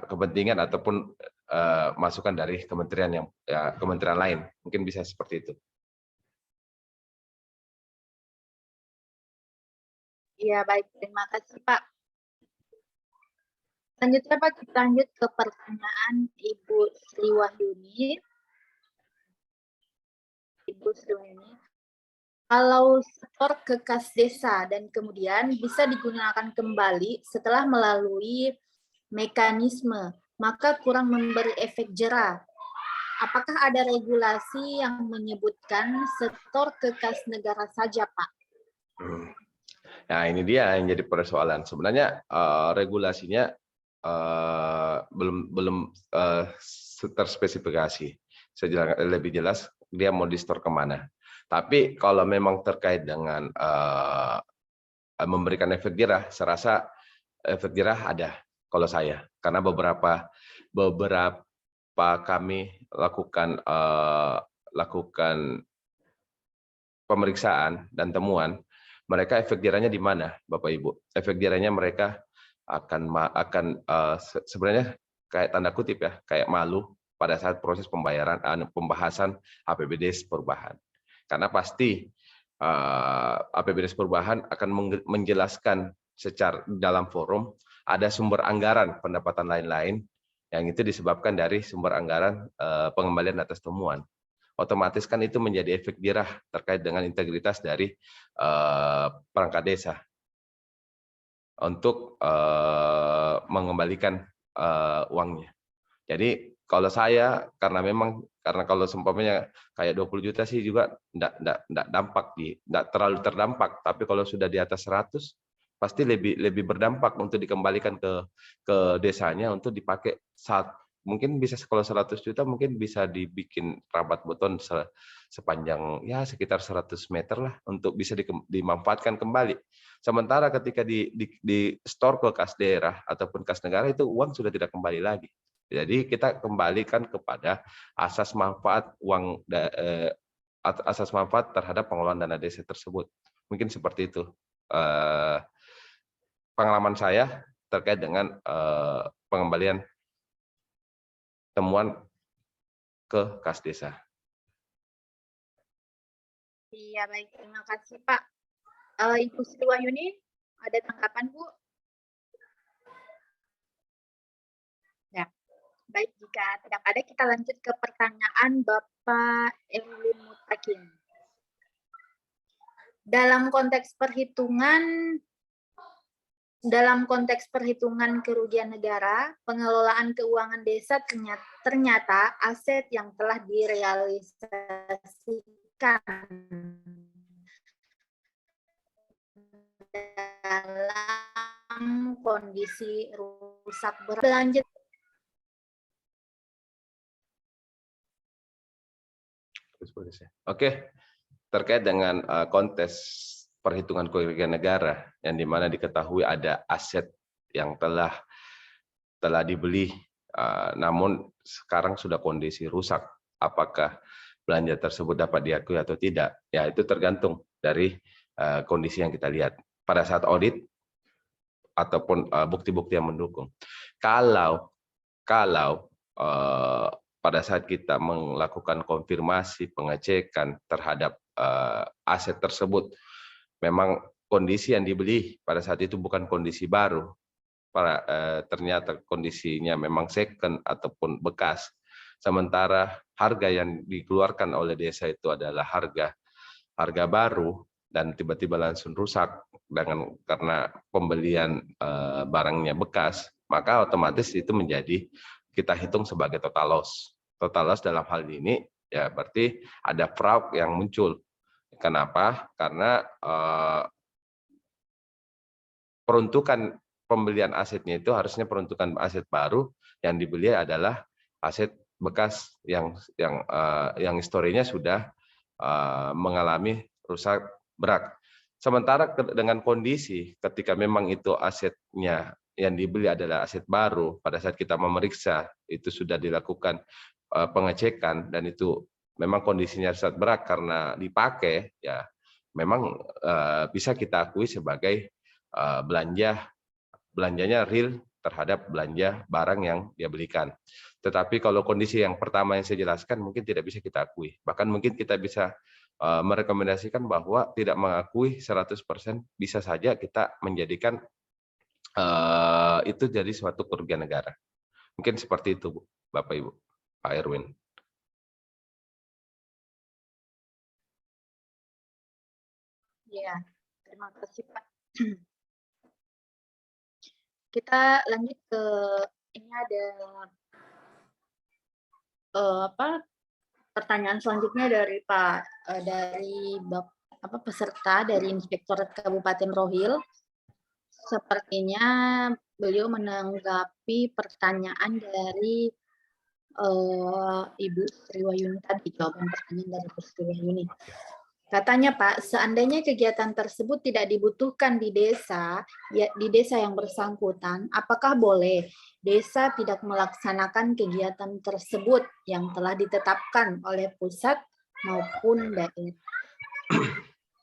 kepentingan ataupun masukan dari kementerian kementerian lain. Mungkin bisa seperti itu. Iya, baik. Terima kasih, Pak. Selanjutnya, Pak, kita lanjut ke pertanyaan Ibu Sri Wahyuni. Ibu Sri Wahyuni, kalau setor ke kas desa dan kemudian bisa digunakan kembali setelah melalui mekanisme, maka kurang memberi efek jera. Apakah ada regulasi yang menyebutkan setor ke kas negara saja, Pak? Nah, ini dia yang jadi persoalan. Sebenarnya regulasinya belum terspesifikasi. Lebih jelas dia mau di-store kemana. Tapi kalau memang terkait dengan memberikan efek jerah, saya rasa efek jerah ada kalau saya. Karena beberapa kami lakukan pemeriksaan dan temuan, mereka efek jerahnya di mana, Bapak Ibu? Efek jerahnya mereka akan sebenarnya kayak tanda kutip ya, kayak malu pada saat proses pembahasan APBD perubahan. Karena pasti APBD perubahan akan menjelaskan secara dalam forum ada sumber anggaran pendapatan lain-lain yang itu disebabkan dari sumber anggaran pengembalian atas temuan. Otomatis kan itu menjadi efek jerah terkait dengan integritas dari perangkat desa untuk mengembalikan uangnya. Jadi kalau saya karena kalau seumpamanya kayak 20 juta sih juga enggak terlalu terdampak, tapi kalau sudah di atas 100 pasti lebih berdampak untuk dikembalikan ke desanya untuk dipakai mungkin bisa kalau 100 juta mungkin bisa dibikin rabat beton sepanjang ya sekitar 100 meter lah untuk bisa dimanfaatkan kembali. Sementara ketika di store ke kas daerah ataupun kas negara itu uang sudah tidak kembali lagi. Jadi kita kembalikan kepada asas manfaat asas manfaat terhadap pengelolaan dana desa tersebut. Mungkin seperti itu pengalaman saya terkait dengan pengembalian temuan ke kas desa. Iya, baik. Terima kasih, Pak. Ibu Sri Wahyuni, ada tanggapan, Bu? Ya, baik. Jika tidak ada, kita lanjut ke pertanyaan Bapak Erwin Mutakin. Dalam konteks perhitungan kerugian negara, pengelolaan keuangan desa ternyata aset yang telah direalisasikan dalam kondisi rusak berat. Lanjut. Oke, terkait dengan konteks perhitungan kerugian negara yang dimana diketahui ada aset yang telah dibeli, namun sekarang sudah kondisi rusak. Apakah belanja tersebut dapat diakui atau tidak? Ya itu tergantung dari kondisi yang kita lihat pada saat audit ataupun bukti-bukti yang mendukung. Kalau pada saat kita melakukan konfirmasi pengecekan terhadap aset tersebut, memang kondisi yang dibeli pada saat itu bukan kondisi baru, ternyata kondisinya memang second ataupun bekas. Sementara harga yang dikeluarkan oleh desa itu adalah harga baru, dan tiba-tiba langsung rusak karena pembelian barangnya bekas, maka otomatis itu menjadi kita hitung sebagai total loss. Total loss dalam hal ini ya berarti ada fraud yang muncul. Kenapa? Karena peruntukan pembelian asetnya itu harusnya peruntukan aset baru, yang dibeli adalah aset bekas yang historinya sudah mengalami rusak berat. Sementara dengan kondisi ketika memang itu asetnya yang dibeli adalah aset baru, pada saat kita memeriksa itu sudah dilakukan pengecekan dan itu memang kondisinya rusak berat karena dipakai, ya memang bisa kita akui sebagai belanjanya real terhadap belanja barang yang dia belikan. Tetapi kalau kondisi yang pertama yang saya jelaskan mungkin tidak bisa kita akui. Bahkan mungkin kita bisa merekomendasikan bahwa tidak mengakui 100%, bisa saja kita menjadikan itu jadi suatu kerugian negara. Mungkin seperti itu, Bu, Bapak Ibu, Pak Erwin. Ya, terima kasih Pak. Kita lanjut ke ini ada pertanyaan selanjutnya dari peserta dari Inspektorat Kabupaten Rohil. Sepertinya beliau menanggapi pertanyaan dari Ibu Sriwayuni tadi, jawaban pertanyaan dari Ibu Sriwayuni. Katanya Pak, seandainya kegiatan tersebut tidak dibutuhkan di desa yang bersangkutan, apakah boleh desa tidak melaksanakan kegiatan tersebut yang telah ditetapkan oleh pusat maupun daerah?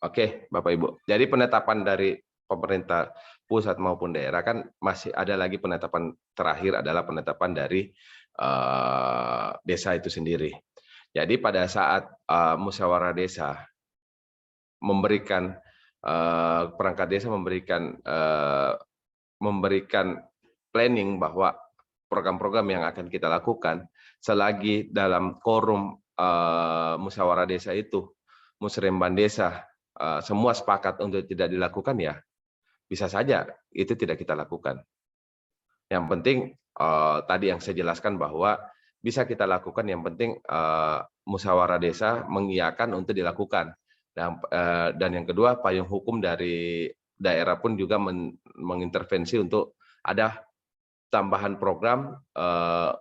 Oke, Bapak Ibu. Jadi penetapan dari pemerintah pusat maupun daerah kan masih ada lagi penetapan terakhir adalah penetapan dari desa itu sendiri. Jadi pada saat musyawarah desa memberikan perangkat desa memberikan planning bahwa program-program yang akan kita lakukan selagi dalam quorum musyawarah desa itu musremban desa semua sepakat untuk tidak dilakukan, ya bisa saja itu tidak kita lakukan. Yang penting tadi yang saya jelaskan bahwa bisa kita lakukan, yang penting musyawarah desa mengiyakan untuk dilakukan. Dan yang kedua, payung hukum dari daerah pun juga mengintervensi untuk ada tambahan program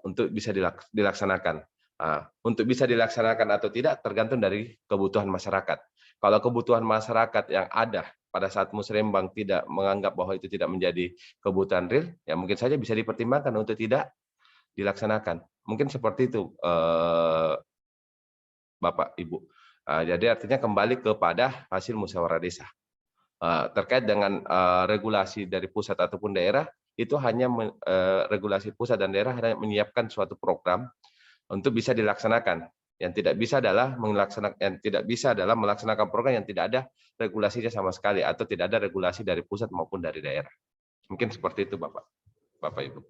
untuk bisa dilaksanakan. Untuk bisa dilaksanakan atau tidak tergantung dari kebutuhan masyarakat. Kalau kebutuhan masyarakat yang ada pada saat musrembang tidak menganggap bahwa itu tidak menjadi kebutuhan real, ya mungkin saja bisa dipertimbangkan untuk tidak dilaksanakan. Mungkin seperti itu, Bapak, Ibu. Jadi artinya kembali kepada hasil musyawarah desa. Terkait dengan regulasi dari pusat ataupun daerah, itu hanya regulasi pusat dan daerah hanya menyiapkan suatu program untuk bisa dilaksanakan. Yang tidak bisa adalah melaksanakan program yang tidak ada regulasinya sama sekali atau tidak ada regulasi dari pusat maupun dari daerah. Mungkin seperti itu, Bapak Ibu.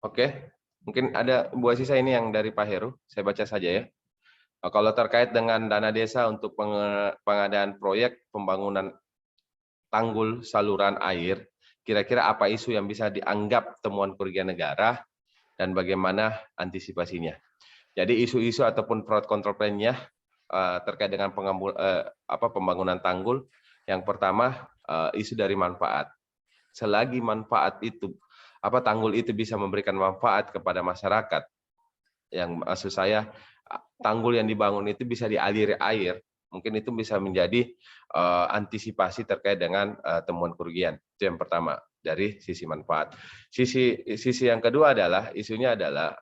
Oke, mungkin ada Bu Asisa ini yang dari Pak Heru, saya baca saja ya. Kalau terkait dengan dana desa untuk pengadaan proyek pembangunan tanggul saluran air, kira-kira apa isu yang bisa dianggap temuan kerugian negara dan bagaimana antisipasinya? Jadi isu-isu ataupun fraud control plan-nya terkait dengan pembangunan tanggul, yang pertama isu dari manfaat. Selagi manfaat itu tanggul itu bisa memberikan manfaat kepada masyarakat, yang maksud saya tanggul yang dibangun itu bisa dialiri air, mungkin itu bisa menjadi antisipasi terkait dengan temuan kerugian. Itu yang pertama dari sisi manfaat. Sisi yang kedua adalah isunya adalah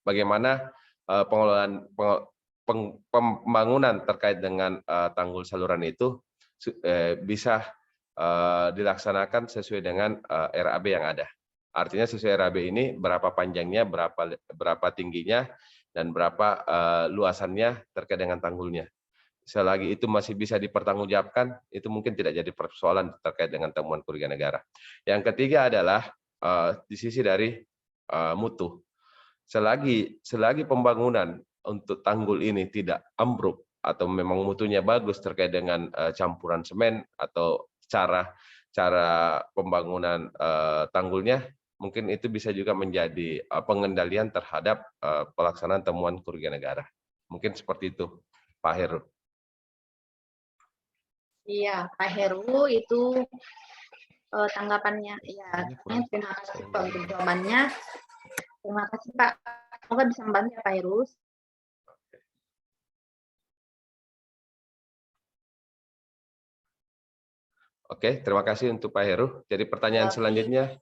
bagaimana pengelolaan pembangunan terkait dengan tanggul saluran itu bisa dilaksanakan sesuai dengan RAB yang ada. Artinya sesuai RAB ini berapa panjangnya, berapa tingginya, dan berapa luasannya terkait dengan tanggulnya. Selagi itu masih bisa dipertanggungjawabkan, itu mungkin tidak jadi persoalan terkait dengan temuan kerugian negara. Yang ketiga adalah di sisi dari mutu. Selagi pembangunan untuk tanggul ini tidak ambruk atau memang mutunya bagus terkait dengan campuran semen atau cara pembangunan tanggulnya, mungkin itu bisa juga menjadi pengendalian terhadap pelaksanaan temuan kerugian negara. Mungkin seperti itu, Pak Heru. Iya, Pak Heru itu tanggapannya. Ya, terima kasih Pak untuk jawabannya. Terima kasih Pak. Semoga bisa membantu ya Pak Heru. Oke, terima kasih untuk Pak Heru. Jadi pertanyaan selanjutnya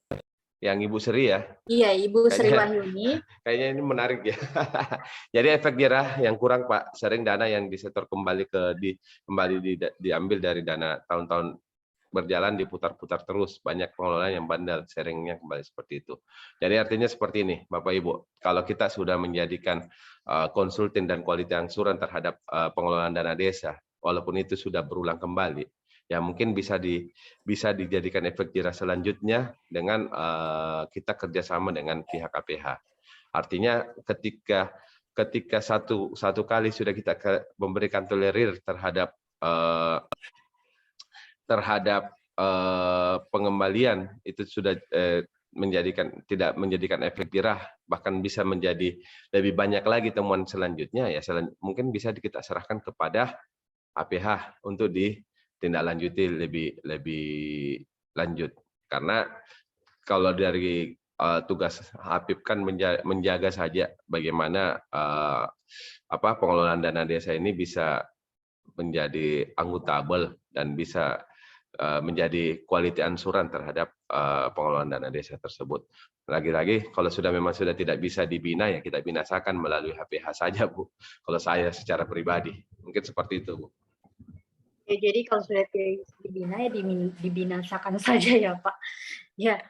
yang Ibu Sri ya. Iya, Ibu Sri Wahyuni. Kayaknya ini menarik ya. Jadi efek jerah yang kurang Pak, sering dana yang disetor kembali diambil dari dana tahun-tahun berjalan diputar-putar terus, banyak pengelola yang bandel, seringnya kembali seperti itu. Jadi artinya seperti ini, Bapak Ibu, kalau kita sudah menjadikan konsultan dan quality angsuran terhadap pengelolaan dana desa, walaupun itu sudah berulang kembali, ya mungkin bisa dijadikan efek jerah selanjutnya dengan kita kerjasama dengan pihak APH. Artinya ketika satu kali sudah kita memberikan tolerir terhadap pengembalian, itu sudah tidak menjadikan efek jerah, bahkan bisa menjadi lebih banyak lagi temuan selanjutnya, ya mungkin bisa kita serahkan kepada APH untuk ditindaklanjuti lebih lanjut. Karena kalau dari tugas Habib kan menjaga saja bagaimana pengelolaan dana desa ini bisa menjadi akuntabel dan bisa menjadi quality ansuran terhadap pengelolaan dana desa tersebut. Lagi-lagi kalau memang sudah tidak bisa dibina, ya kita binasakan melalui HPH saja, Bu. Kalau saya secara pribadi, mungkin seperti itu, Bu. Ya, jadi kalau sudah tidak dibina, ya dibinasakan saja ya Pak. Ya,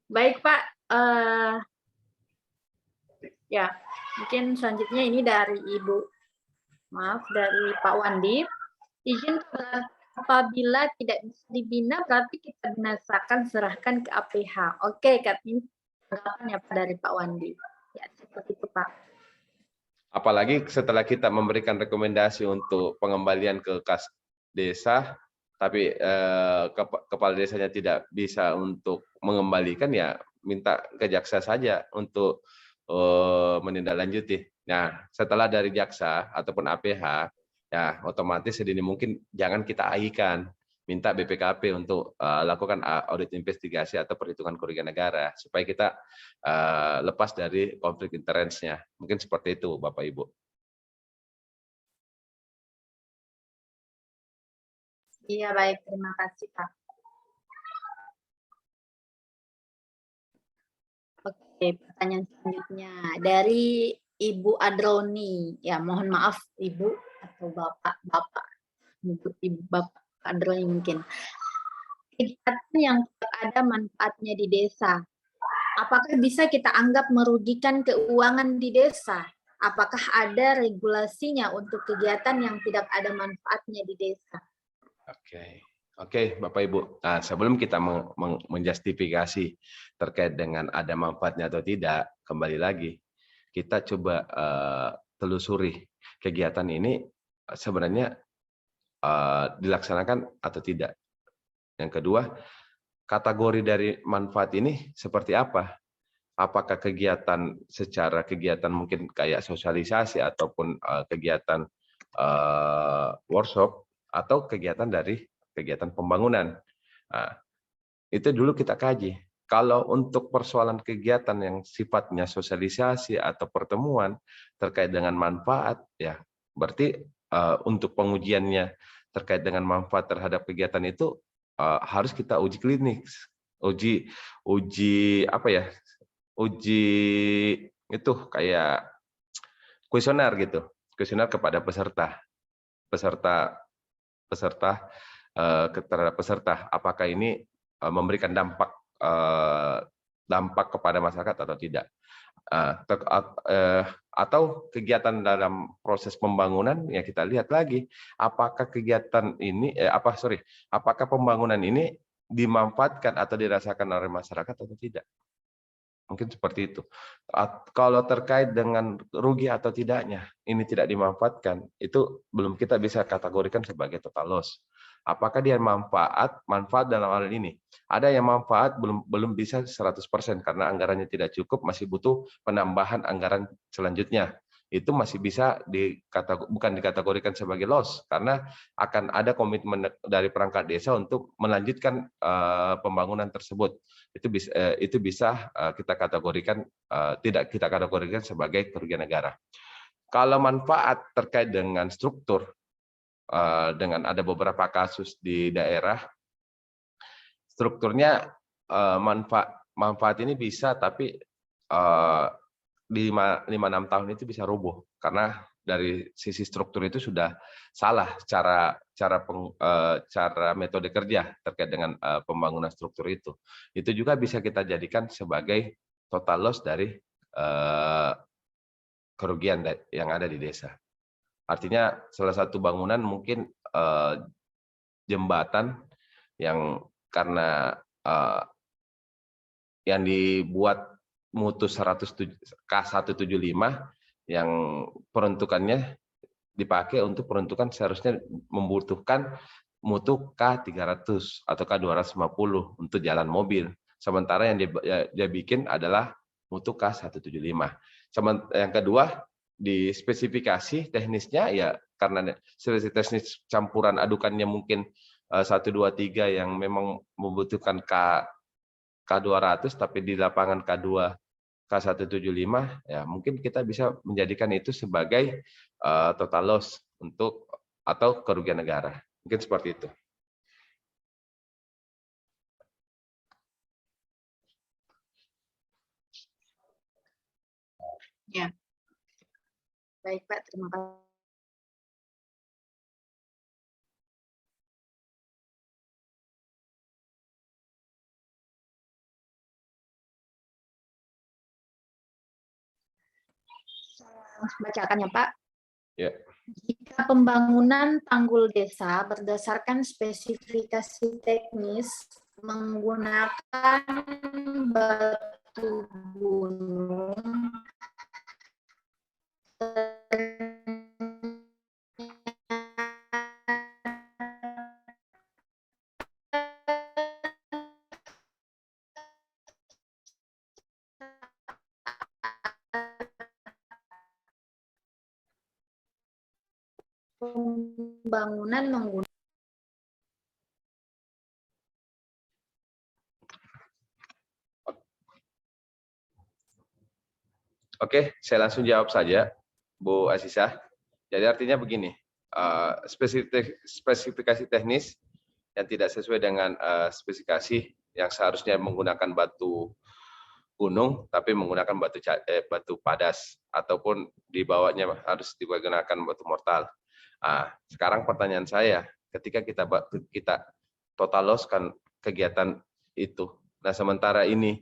baik Pak. Ya, mungkin selanjutnya ini dari dari Pak Wandi. Izin apabila tidak bisa dibina, berarti kita binasakan, serahkan ke APH. Oke, katanya tanggapan ya Pak dari Pak Wandi. Ya, seperti itu Pak. Apalagi setelah kita memberikan rekomendasi untuk pengembalian ke kas desa, tapi kepala desanya tidak bisa untuk mengembalikan, ya minta ke jaksa saja untuk menindaklanjuti. Nah, setelah dari jaksa ataupun APH, ya otomatis sedini mungkin jangan kita AI-kan, minta BPKP untuk lakukan audit investigasi atau perhitungan kerugian negara supaya kita lepas dari konflik interest-nya. Mungkin seperti itu, Bapak Ibu. Iya, baik. Terima kasih, Pak. Oke, pertanyaan selanjutnya dari Ibu Adroni. Ya, mohon maaf Ibu atau Bapak. Ibu Bapak Adroni mungkin. Kegiatan yang ada manfaatnya di desa, apakah bisa kita anggap merugikan keuangan di desa? Apakah ada regulasinya untuk kegiatan yang tidak ada manfaatnya di desa? Oke, Bapak Ibu. Nah, sebelum kita menjustifikasi terkait dengan ada manfaatnya atau tidak, kembali lagi kita coba telusuri kegiatan ini sebenarnya dilaksanakan atau tidak. Yang kedua, kategori dari manfaat ini seperti apa? Apakah kegiatan mungkin kayak sosialisasi ataupun kegiatan workshop atau kegiatan pembangunan. Nah, itu dulu kita kaji. Kalau untuk persoalan kegiatan yang sifatnya sosialisasi atau pertemuan terkait dengan manfaat, ya berarti untuk pengujiannya terkait dengan manfaat terhadap kegiatan itu harus kita uji klinik, uji itu kayak kuesioner gitu, kuesioner kepada peserta terhadap peserta, apakah ini memberikan dampak kepada masyarakat atau tidak. Atau kegiatan dalam proses pembangunan, ya kita lihat lagi apakah kegiatan ini apakah pembangunan ini dimanfaatkan atau dirasakan oleh masyarakat atau tidak. Mungkin seperti itu. Kalau terkait dengan rugi atau tidaknya ini tidak dimanfaatkan, itu belum kita bisa kategorikan sebagai total loss. Apakah dia manfaat dalam hal ini? Ada yang manfaat belum bisa 100% karena anggarannya tidak cukup, masih butuh penambahan anggaran selanjutnya. Itu masih bisa bukan dikategorikan sebagai loss karena akan ada komitmen dari perangkat desa untuk melanjutkan pembangunan tersebut. Itu bisa kita kategorikan tidak kita kategorikan sebagai kerugian negara. Kalau manfaat terkait dengan struktur, dengan ada beberapa kasus di daerah, strukturnya manfaat ini bisa, tapi di 5-6 tahun itu bisa rubuh karena dari sisi struktur itu sudah salah cara metode kerja terkait dengan pembangunan struktur itu. Itu juga bisa kita jadikan sebagai total loss dari kerugian yang ada di desa. Artinya salah satu bangunan mungkin jembatan yang karena yang dibuat mutu K175 yang peruntukannya dipakai untuk peruntukan seharusnya membutuhkan mutu K300 atau K250 untuk jalan mobil. Sementara yang dia bikin adalah mutu K175. Yang kedua, di spesifikasi teknisnya ya karena spesifikasi teknis campuran adukannya mungkin 1, 2, 3 yang memang membutuhkan K200 tapi di lapangan K175 ya mungkin kita bisa menjadikan itu sebagai total loss atau kerugian negara. Mungkin seperti itu. Ya. Baik, Pak, terima kasih. Bacakan ya, Pak. Ya. Jika pembangunan tanggul desa berdasarkan spesifikasi teknis menggunakan batu gunung pembangunan menggunakan Oke, saya langsung jawab saja, Bu Azizah. Jadi artinya begini, spesifikasi teknis yang tidak sesuai dengan spesifikasi yang seharusnya menggunakan batu gunung, tapi menggunakan batu padas, ataupun di bawahnya harus digunakan batu mortal. Sekarang pertanyaan saya, ketika kita total loss kan kegiatan itu, nah sementara ini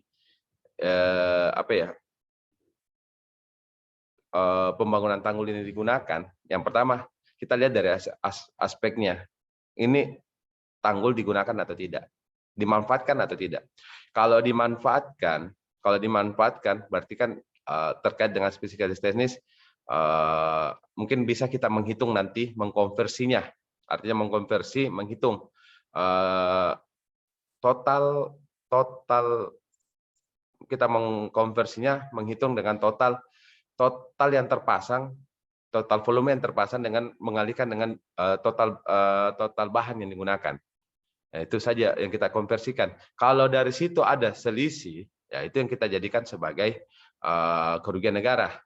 pembangunan tanggul ini digunakan, yang pertama kita lihat dari aspeknya, ini tanggul digunakan atau tidak, dimanfaatkan atau tidak. Kalau dimanfaatkan berarti kan terkait dengan spesifikasi teknis mungkin bisa kita menghitung nanti mengkonversinya, artinya menghitung total kita mengkonversinya, menghitung dengan total yang terpasang, total volume yang terpasang dengan mengalihkan dengan total bahan yang digunakan. Nah, itu saja yang kita konversikan. Kalau dari situ ada selisih, ya itu yang kita jadikan sebagai kerugian negara.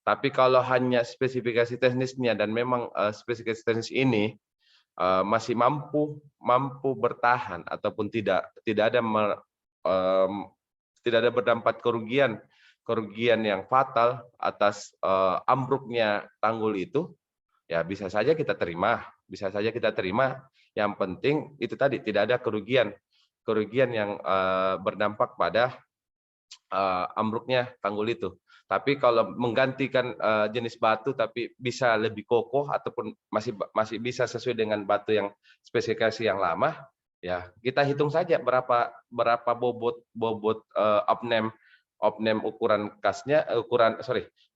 Tapi kalau hanya spesifikasi teknisnya dan memang spesifikasi teknis ini masih mampu bertahan ataupun tidak ada berdampak kerugian yang fatal atas ambruknya tanggul itu, ya bisa saja kita terima Yang penting itu tadi tidak ada kerugian yang berdampak pada ambruknya tanggul itu. Tapi kalau menggantikan jenis batu tapi bisa lebih kokoh ataupun masih bisa sesuai dengan batu yang spesifikasi yang lama, ya kita hitung saja berapa bobot opname ukuran kasnya,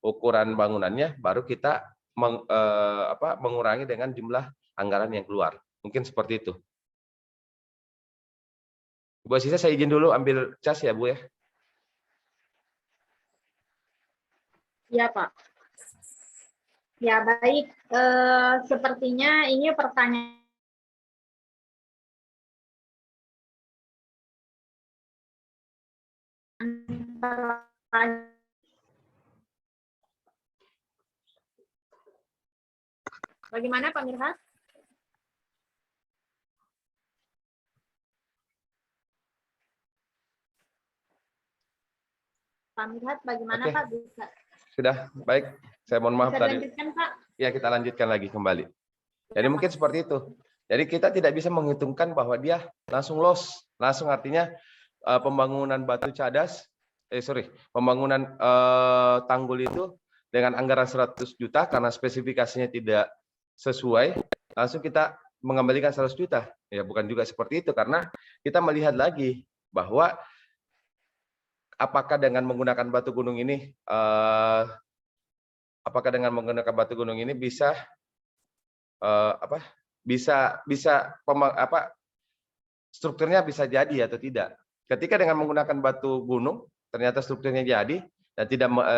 ukuran bangunannya, baru kita mengurangi dengan jumlah anggaran yang keluar. Mungkin seperti itu. Bu Asisa, saya izin dulu ambil cas ya, Bu ya. Ya, Pak. Ya, baik. Sepertinya ini pertanyaan bagaimana Pak Mirhat? Pak Mirhat, bagaimana Oke. Pak? Bisa Sudah, baik. Saya mohon maaf tadi. lanjutkan, Pak? Ya, kita lanjutkan lagi kembali. Jadi mungkin seperti itu. Jadi kita tidak bisa menghitungkan bahwa dia langsung loss. Langsung artinya pembangunan batu cadas, pembangunan tanggul itu dengan anggaran 100 juta karena spesifikasinya tidak sesuai, langsung kita mengembalikan 100 juta. Ya, bukan juga seperti itu, karena kita melihat lagi bahwa apakah dengan menggunakan batu gunung ini bisa strukturnya bisa jadi atau tidak. Ketika dengan menggunakan batu gunung ternyata strukturnya jadi dan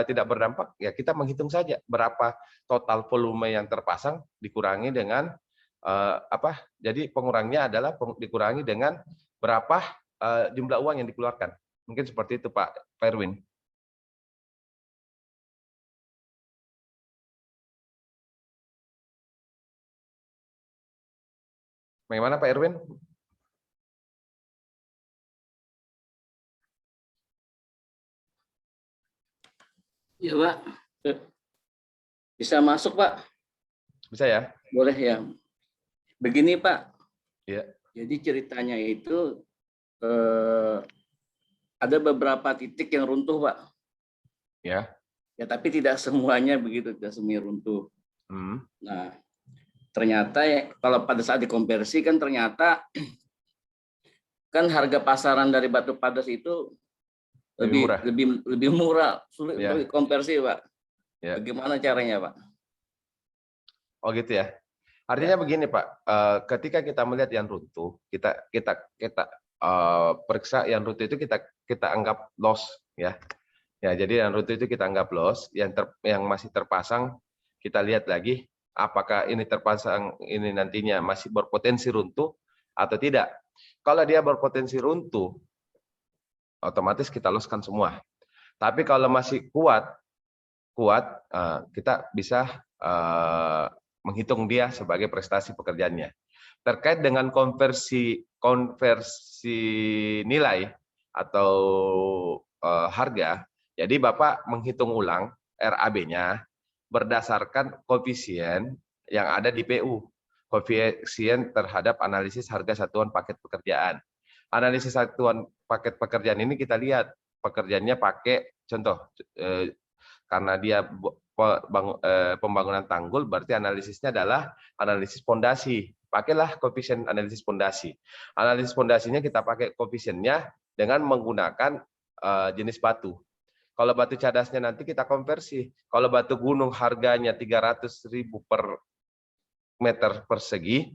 tidak berdampak, ya kita menghitung saja berapa total volume yang terpasang dikurangi dengan jadi pengurangnya adalah dikurangi dengan berapa jumlah uang yang dikeluarkan. Mungkin seperti itu Pak Erwin. Bagaimana Pak Erwin? Ya Pak, bisa masuk Pak? Bisa ya? Boleh ya. Begini Pak, ya. Jadi ceritanya itu ada beberapa titik yang runtuh Pak. Ya. Ya tapi tidak semuanya begitu, tidak semuanya runtuh. Nah, ternyata kalau pada saat dikonversi kan ternyata kan harga pasaran dari batu padas itu lebih murah, sulit untuk konversi Pak. Ya. Bagaimana caranya Pak? Oh gitu ya. Artinya begini Pak, ketika kita melihat yang runtuh, kita periksa yang runtuh itu kita anggap loss ya. Ya, jadi yang runtuh itu kita anggap loss, yang masih terpasang kita lihat lagi apakah ini terpasang ini nantinya masih berpotensi runtuh atau tidak. Kalau dia berpotensi runtuh, otomatis kita losskan semua. Tapi kalau masih kuat, kita bisa menghitung dia sebagai prestasi pekerjaannya. Terkait dengan konversi nilai atau harga, jadi Bapak menghitung ulang RAB-nya berdasarkan koefisien yang ada di PU, koefisien terhadap analisis harga satuan paket pekerjaan. Analisis satuan paket pekerjaan ini kita lihat pekerjaannya pakai contoh karena dia pembangunan tanggul, berarti analisisnya adalah analisis fondasi. Pakailah koefisien analisis fondasi. Analisis fondasinya kita pakai koefisiennya dengan menggunakan jenis batu. Kalau batu cadasnya nanti kita konversi. Kalau batu gunung harganya 300.000 per meter persegi.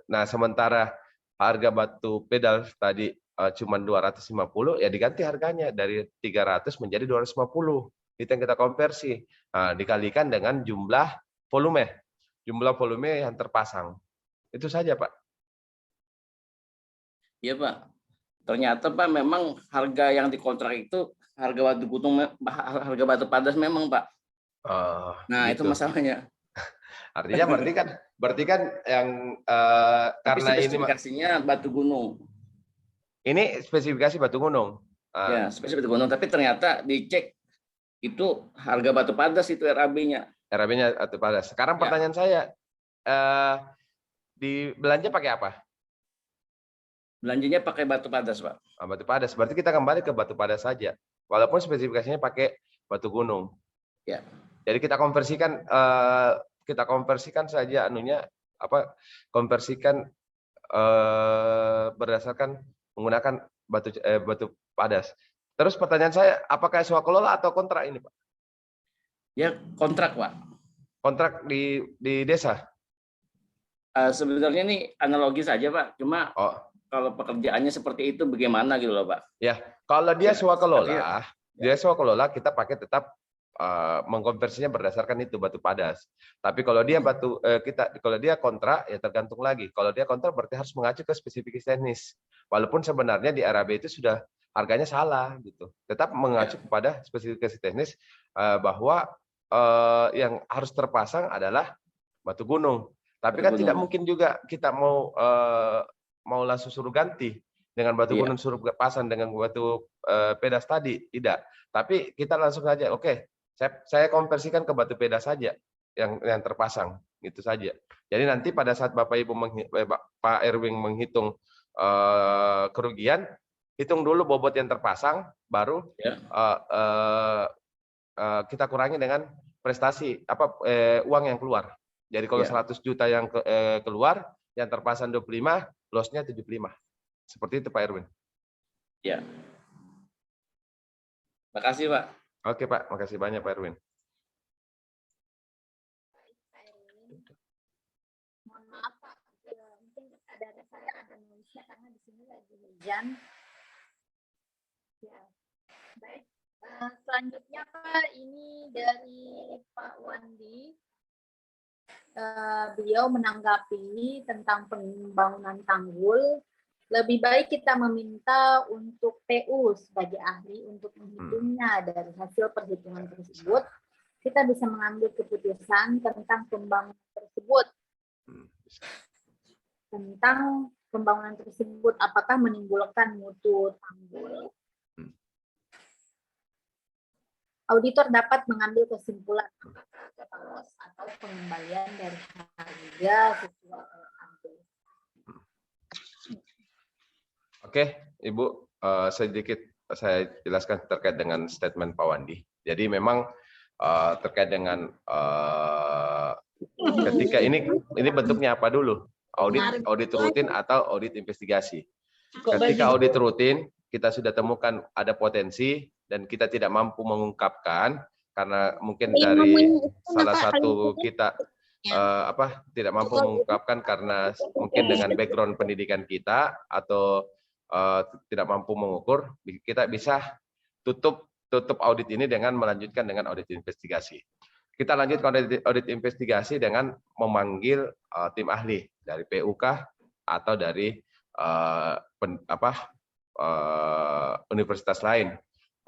Nah, sementara harga batu pedal tadi cuma 250, ya diganti harganya dari 300 menjadi 250. Itu yang kita konversi. Nah, dikalikan dengan jumlah volume yang terpasang. Itu saja, Pak. Iya, Pak. Ternyata, Pak, memang harga yang dikontrak itu harga batu gunung, harga batu padas memang, Pak. Nah, gitu. Itu masalahnya. Artinya berarti kan yang karena ini spesifikasinya batu gunung. Ini spesifikasi batu gunung. Ya, spesifikasi batu gunung, tapi ternyata dicek itu harga batu padas itu RAB-nya. RAB-nya batu padas. Sekarang pertanyaan saya, belanja pakai apa? Belanjanya pakai batu padas, Pak. Batu padas. Berarti kita kembali ke batu padas saja. Walaupun spesifikasinya pakai batu gunung. Ya. Jadi kita konversikan saja konversikan berdasarkan menggunakan batu padas. Terus pertanyaan saya, apakah swakelola atau kontrak ini, Pak? Ya, kontrak, Pak. Kontrak di desa? Sebenarnya ini analogi saja, Pak. Cuma kalau pekerjaannya seperti itu bagaimana gitu loh, Pak? Ya, kalau dia swakelola, kita pakai tetap mengkonversinya berdasarkan itu batu padas. Tapi kalau dia kalau dia kontrak ya tergantung lagi. Kalau dia kontrak berarti harus mengacu ke spesifikasi teknis. Walaupun sebenarnya di RAB itu sudah harganya salah gitu. Tetap mengacu kepada spesifikasi teknis bahwa yang harus terpasang adalah batu gunung. Tapi kan tidak mungkin juga kita mau langsung suruh ganti dengan batu gunung, suruh pasang dengan batu pedas tadi, tidak. Tapi kita langsung saja, oke, saya konversikan ke batu pedas saja yang terpasang, gitu saja. Jadi nanti pada saat Bapak Ibu Pak Erwin menghitung kerugian, hitung dulu bobot yang terpasang, baru kita kurangi dengan prestasi uang yang keluar. Jadi kalau 100 juta yang keluar, yang terpasang 25, loss-nya 75. Seperti itu Pak Erwin. Ya. Makasih Pak. Oke Pak, makasih banyak Pak Erwin. Mohon maaf Pak, mungkin ada saya ada nulisnya karena di sini lagi hujan. Ya, baik. Selanjutnya Pak, ini dari Pak Wandi. Beliau menanggapi tentang pembangunan tanggul. Lebih baik kita meminta untuk PU sebagai ahli untuk menghitungnya. Dari hasil perhitungan tersebut, kita bisa mengambil keputusan tentang pembangunan tersebut. Tentang pembangunan tersebut, apakah menimbulkan mutu tanggul. Auditor dapat mengambil kesimpulan atau pengembalian dari harga sesuai tanggul. Oke, Ibu, sedikit saya jelaskan terkait dengan statement Pak Wandi. Jadi memang terkait dengan ketika ini bentuknya apa dulu? Audit rutin atau audit investigasi. Ketika audit rutin, kita sudah temukan ada potensi dan kita tidak mampu mengungkapkan karena mungkin dari salah satu kita tidak mampu mengungkapkan karena mungkin dengan background pendidikan kita atau tidak mampu mengukur, kita bisa tutup audit ini dengan melanjutkan dengan audit investigasi. Kita lanjutkan audit investigasi dengan memanggil tim ahli dari PUK atau dari universitas lain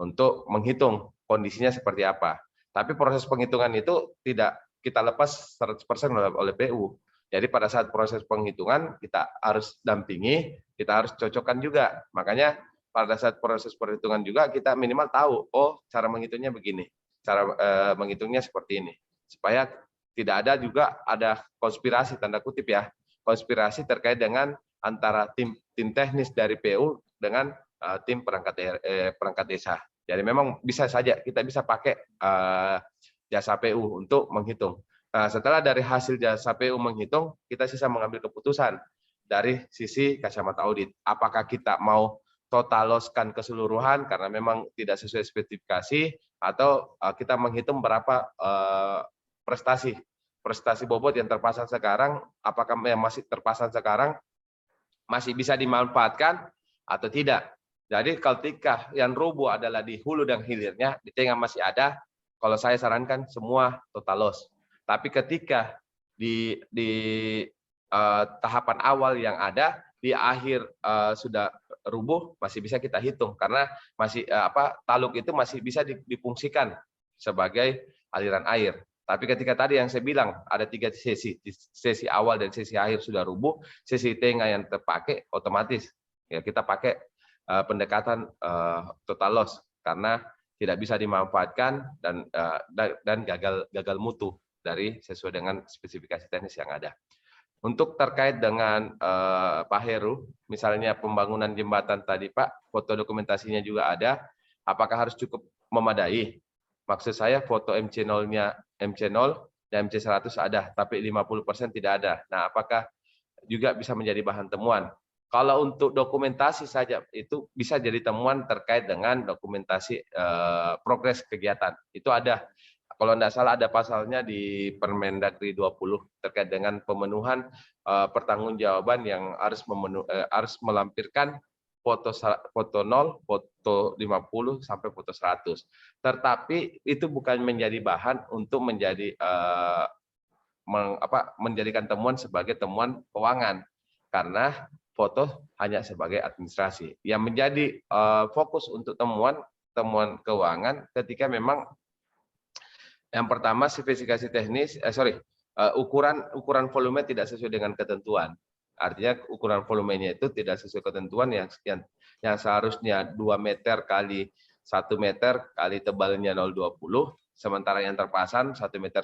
untuk menghitung kondisinya seperti apa. Tapi proses penghitungan itu tidak kita lepas 100% oleh PU. Jadi pada saat proses penghitungan kita harus dampingi, kita harus cocokkan juga. Makanya pada saat proses perhitungan juga kita minimal tahu, oh cara menghitungnya begini, cara menghitungnya seperti ini. Supaya tidak ada juga ada konspirasi tanda kutip ya, konspirasi terkait dengan antara tim teknis dari PU dengan tim perangkat desa. Jadi memang bisa saja kita bisa pakai jasa PU untuk menghitung. Nah, setelah dari hasil jasa PU menghitung, kita bisa mengambil keputusan dari sisi kacamata audit. Apakah kita mau total loss-kan keseluruhan karena memang tidak sesuai spesifikasi, atau kita menghitung berapa prestasi bobot yang terpasang sekarang, apakah yang masih terpasang sekarang masih bisa dimanfaatkan atau tidak. Jadi ketika yang rubuh adalah di hulu dan hilirnya, di tengah masih ada, kalau saya sarankan semua total loss. Tapi ketika di tahapan awal yang ada, di akhir sudah rubuh, masih bisa kita hitung karena masih taluk itu masih bisa difungsikan sebagai aliran air. Tapi ketika tadi yang saya bilang ada 3 sesi awal dan sesi akhir sudah rubuh, sesi tengah yang terpakai otomatis ya kita pakai pendekatan total loss karena tidak bisa dimanfaatkan dan gagal mutu dari sesuai dengan spesifikasi teknis yang ada. Untuk terkait dengan Pak Heru, misalnya pembangunan jembatan tadi Pak, foto dokumentasinya juga ada, apakah harus cukup memadai? Maksud saya foto MC0-nya MC0 dan MC100 ada, tapi 50% tidak ada. Nah, apakah juga bisa menjadi bahan temuan? Kalau untuk dokumentasi saja itu bisa jadi temuan terkait dengan dokumentasi progres kegiatan. Itu ada. Kalau tidak salah ada pasalnya di Permendagri 20 terkait dengan pemenuhan pertanggungjawaban yang harus melampirkan foto 0, foto 50 sampai foto 100. Tetapi itu bukan menjadi bahan untuk menjadi menjadikan temuan sebagai temuan keuangan, karena foto hanya sebagai administrasi. Yang menjadi fokus untuk temuan keuangan ketika memang yang pertama spesifikasi teknis, ukuran volume tidak sesuai dengan ketentuan. Artinya ukuran volumenya itu tidak sesuai ketentuan yang seharusnya 2 meter kali 1 meter kali tebalnya 0,20, sementara yang terpasang 1,5 meter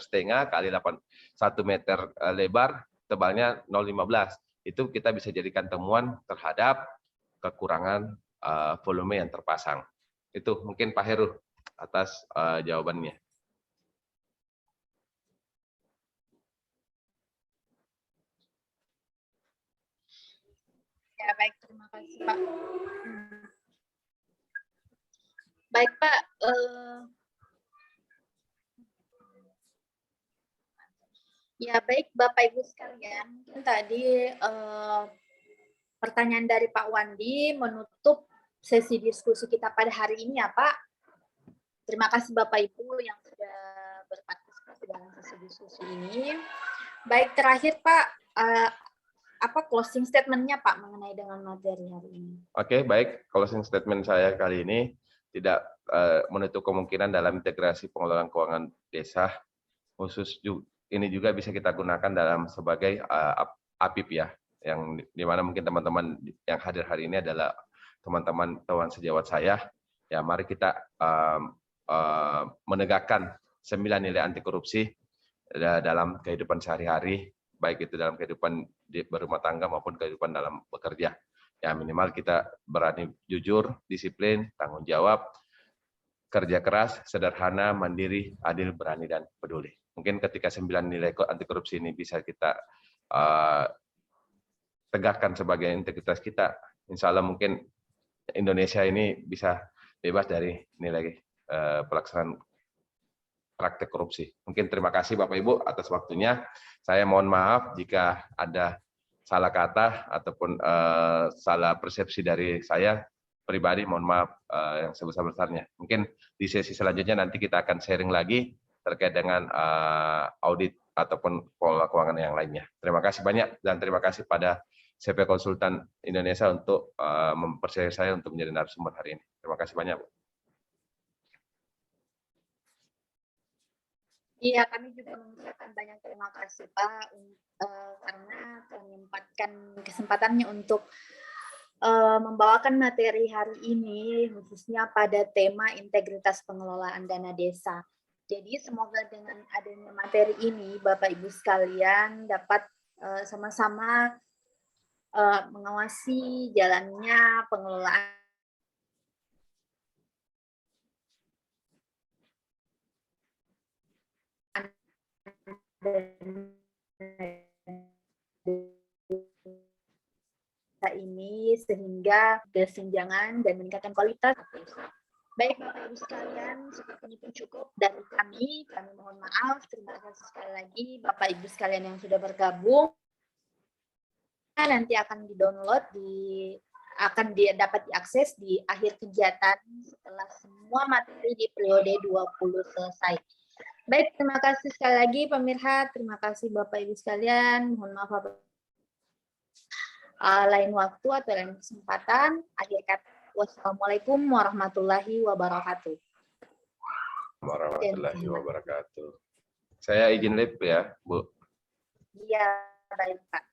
kali 1 meter lebar tebalnya 0,15. Itu kita bisa jadikan temuan terhadap kekurangan volume yang terpasang. Itu mungkin Pak Heru atas jawabannya. Ya, baik, terima kasih Pak. Baik Pak, ya baik Bapak Ibu sekalian, mungkin tadi pertanyaan dari Pak Wandi menutup sesi diskusi kita pada hari ini ya Pak. Terima kasih Bapak Ibu yang sudah berpartisipasi dalam sesi diskusi ini. Baik, terakhir Pak, apa closing statement-nya Pak mengenai dengan materi hari ini? Oke, baik. Closing statement saya kali ini tidak menutup kemungkinan dalam integrasi pengelolaan keuangan desa, khusus ini juga bisa kita gunakan dalam sebagai APIP ya, yang dimana mungkin teman-teman yang hadir hari ini adalah teman-teman teman sejawat saya. Ya, mari kita menegakkan 9 nilai anti korupsi dalam kehidupan sehari-hari, baik itu dalam kehidupan berumah tangga maupun kehidupan dalam bekerja. Ya, minimal kita berani jujur, disiplin, tanggung jawab, kerja keras, sederhana, mandiri, adil, berani, dan peduli. Mungkin ketika 9 nilai anti korupsi ini bisa kita tegakkan sebagai integritas kita, insya Allah mungkin Indonesia ini bisa bebas dari nilai pelaksanaan praktek korupsi. Mungkin terima kasih Bapak Ibu atas waktunya. Saya mohon maaf jika ada salah kata ataupun salah persepsi dari saya pribadi, mohon maaf yang sebesar-besarnya. Mungkin di sesi selanjutnya nanti kita akan sharing lagi terkait dengan audit ataupun pola keuangan yang lainnya. Terima kasih banyak dan terima kasih pada CP Konsultan Indonesia untuk mempercayai saya untuk menjadi narasumber hari ini. Terima kasih banyak, Bu. Iya, kami juga mengucapkan banyak terima kasih Pak karena telah menyempatkan kesempatannya untuk membawakan materi hari ini, khususnya pada tema integritas pengelolaan dana desa. Jadi semoga dengan adanya materi ini, Bapak Ibu sekalian dapat sama-sama mengawasi jalannya pengelolaan ini sehingga kesenjangan dan meningkatkan kualitas. Baik Bapak Ibu sekalian, sepertinya pun cukup dari kami. Kami mohon maaf. Terima kasih sekali lagi Bapak Ibu sekalian yang sudah bergabung. Nanti akan di-download, akan dapat diakses di akhir kegiatan setelah semua materi di periode 20 selesai. Baik, terima kasih sekali lagi pemirsa. Terima kasih Bapak Ibu sekalian. Mohon maaf lain waktu atau lain kesempatan. Akhir kata, wassalamualaikum warahmatullahi wabarakatuh. Warahmatullahi wabarakatuh. Saya izin live ya, Bu. Iya, baik Pak.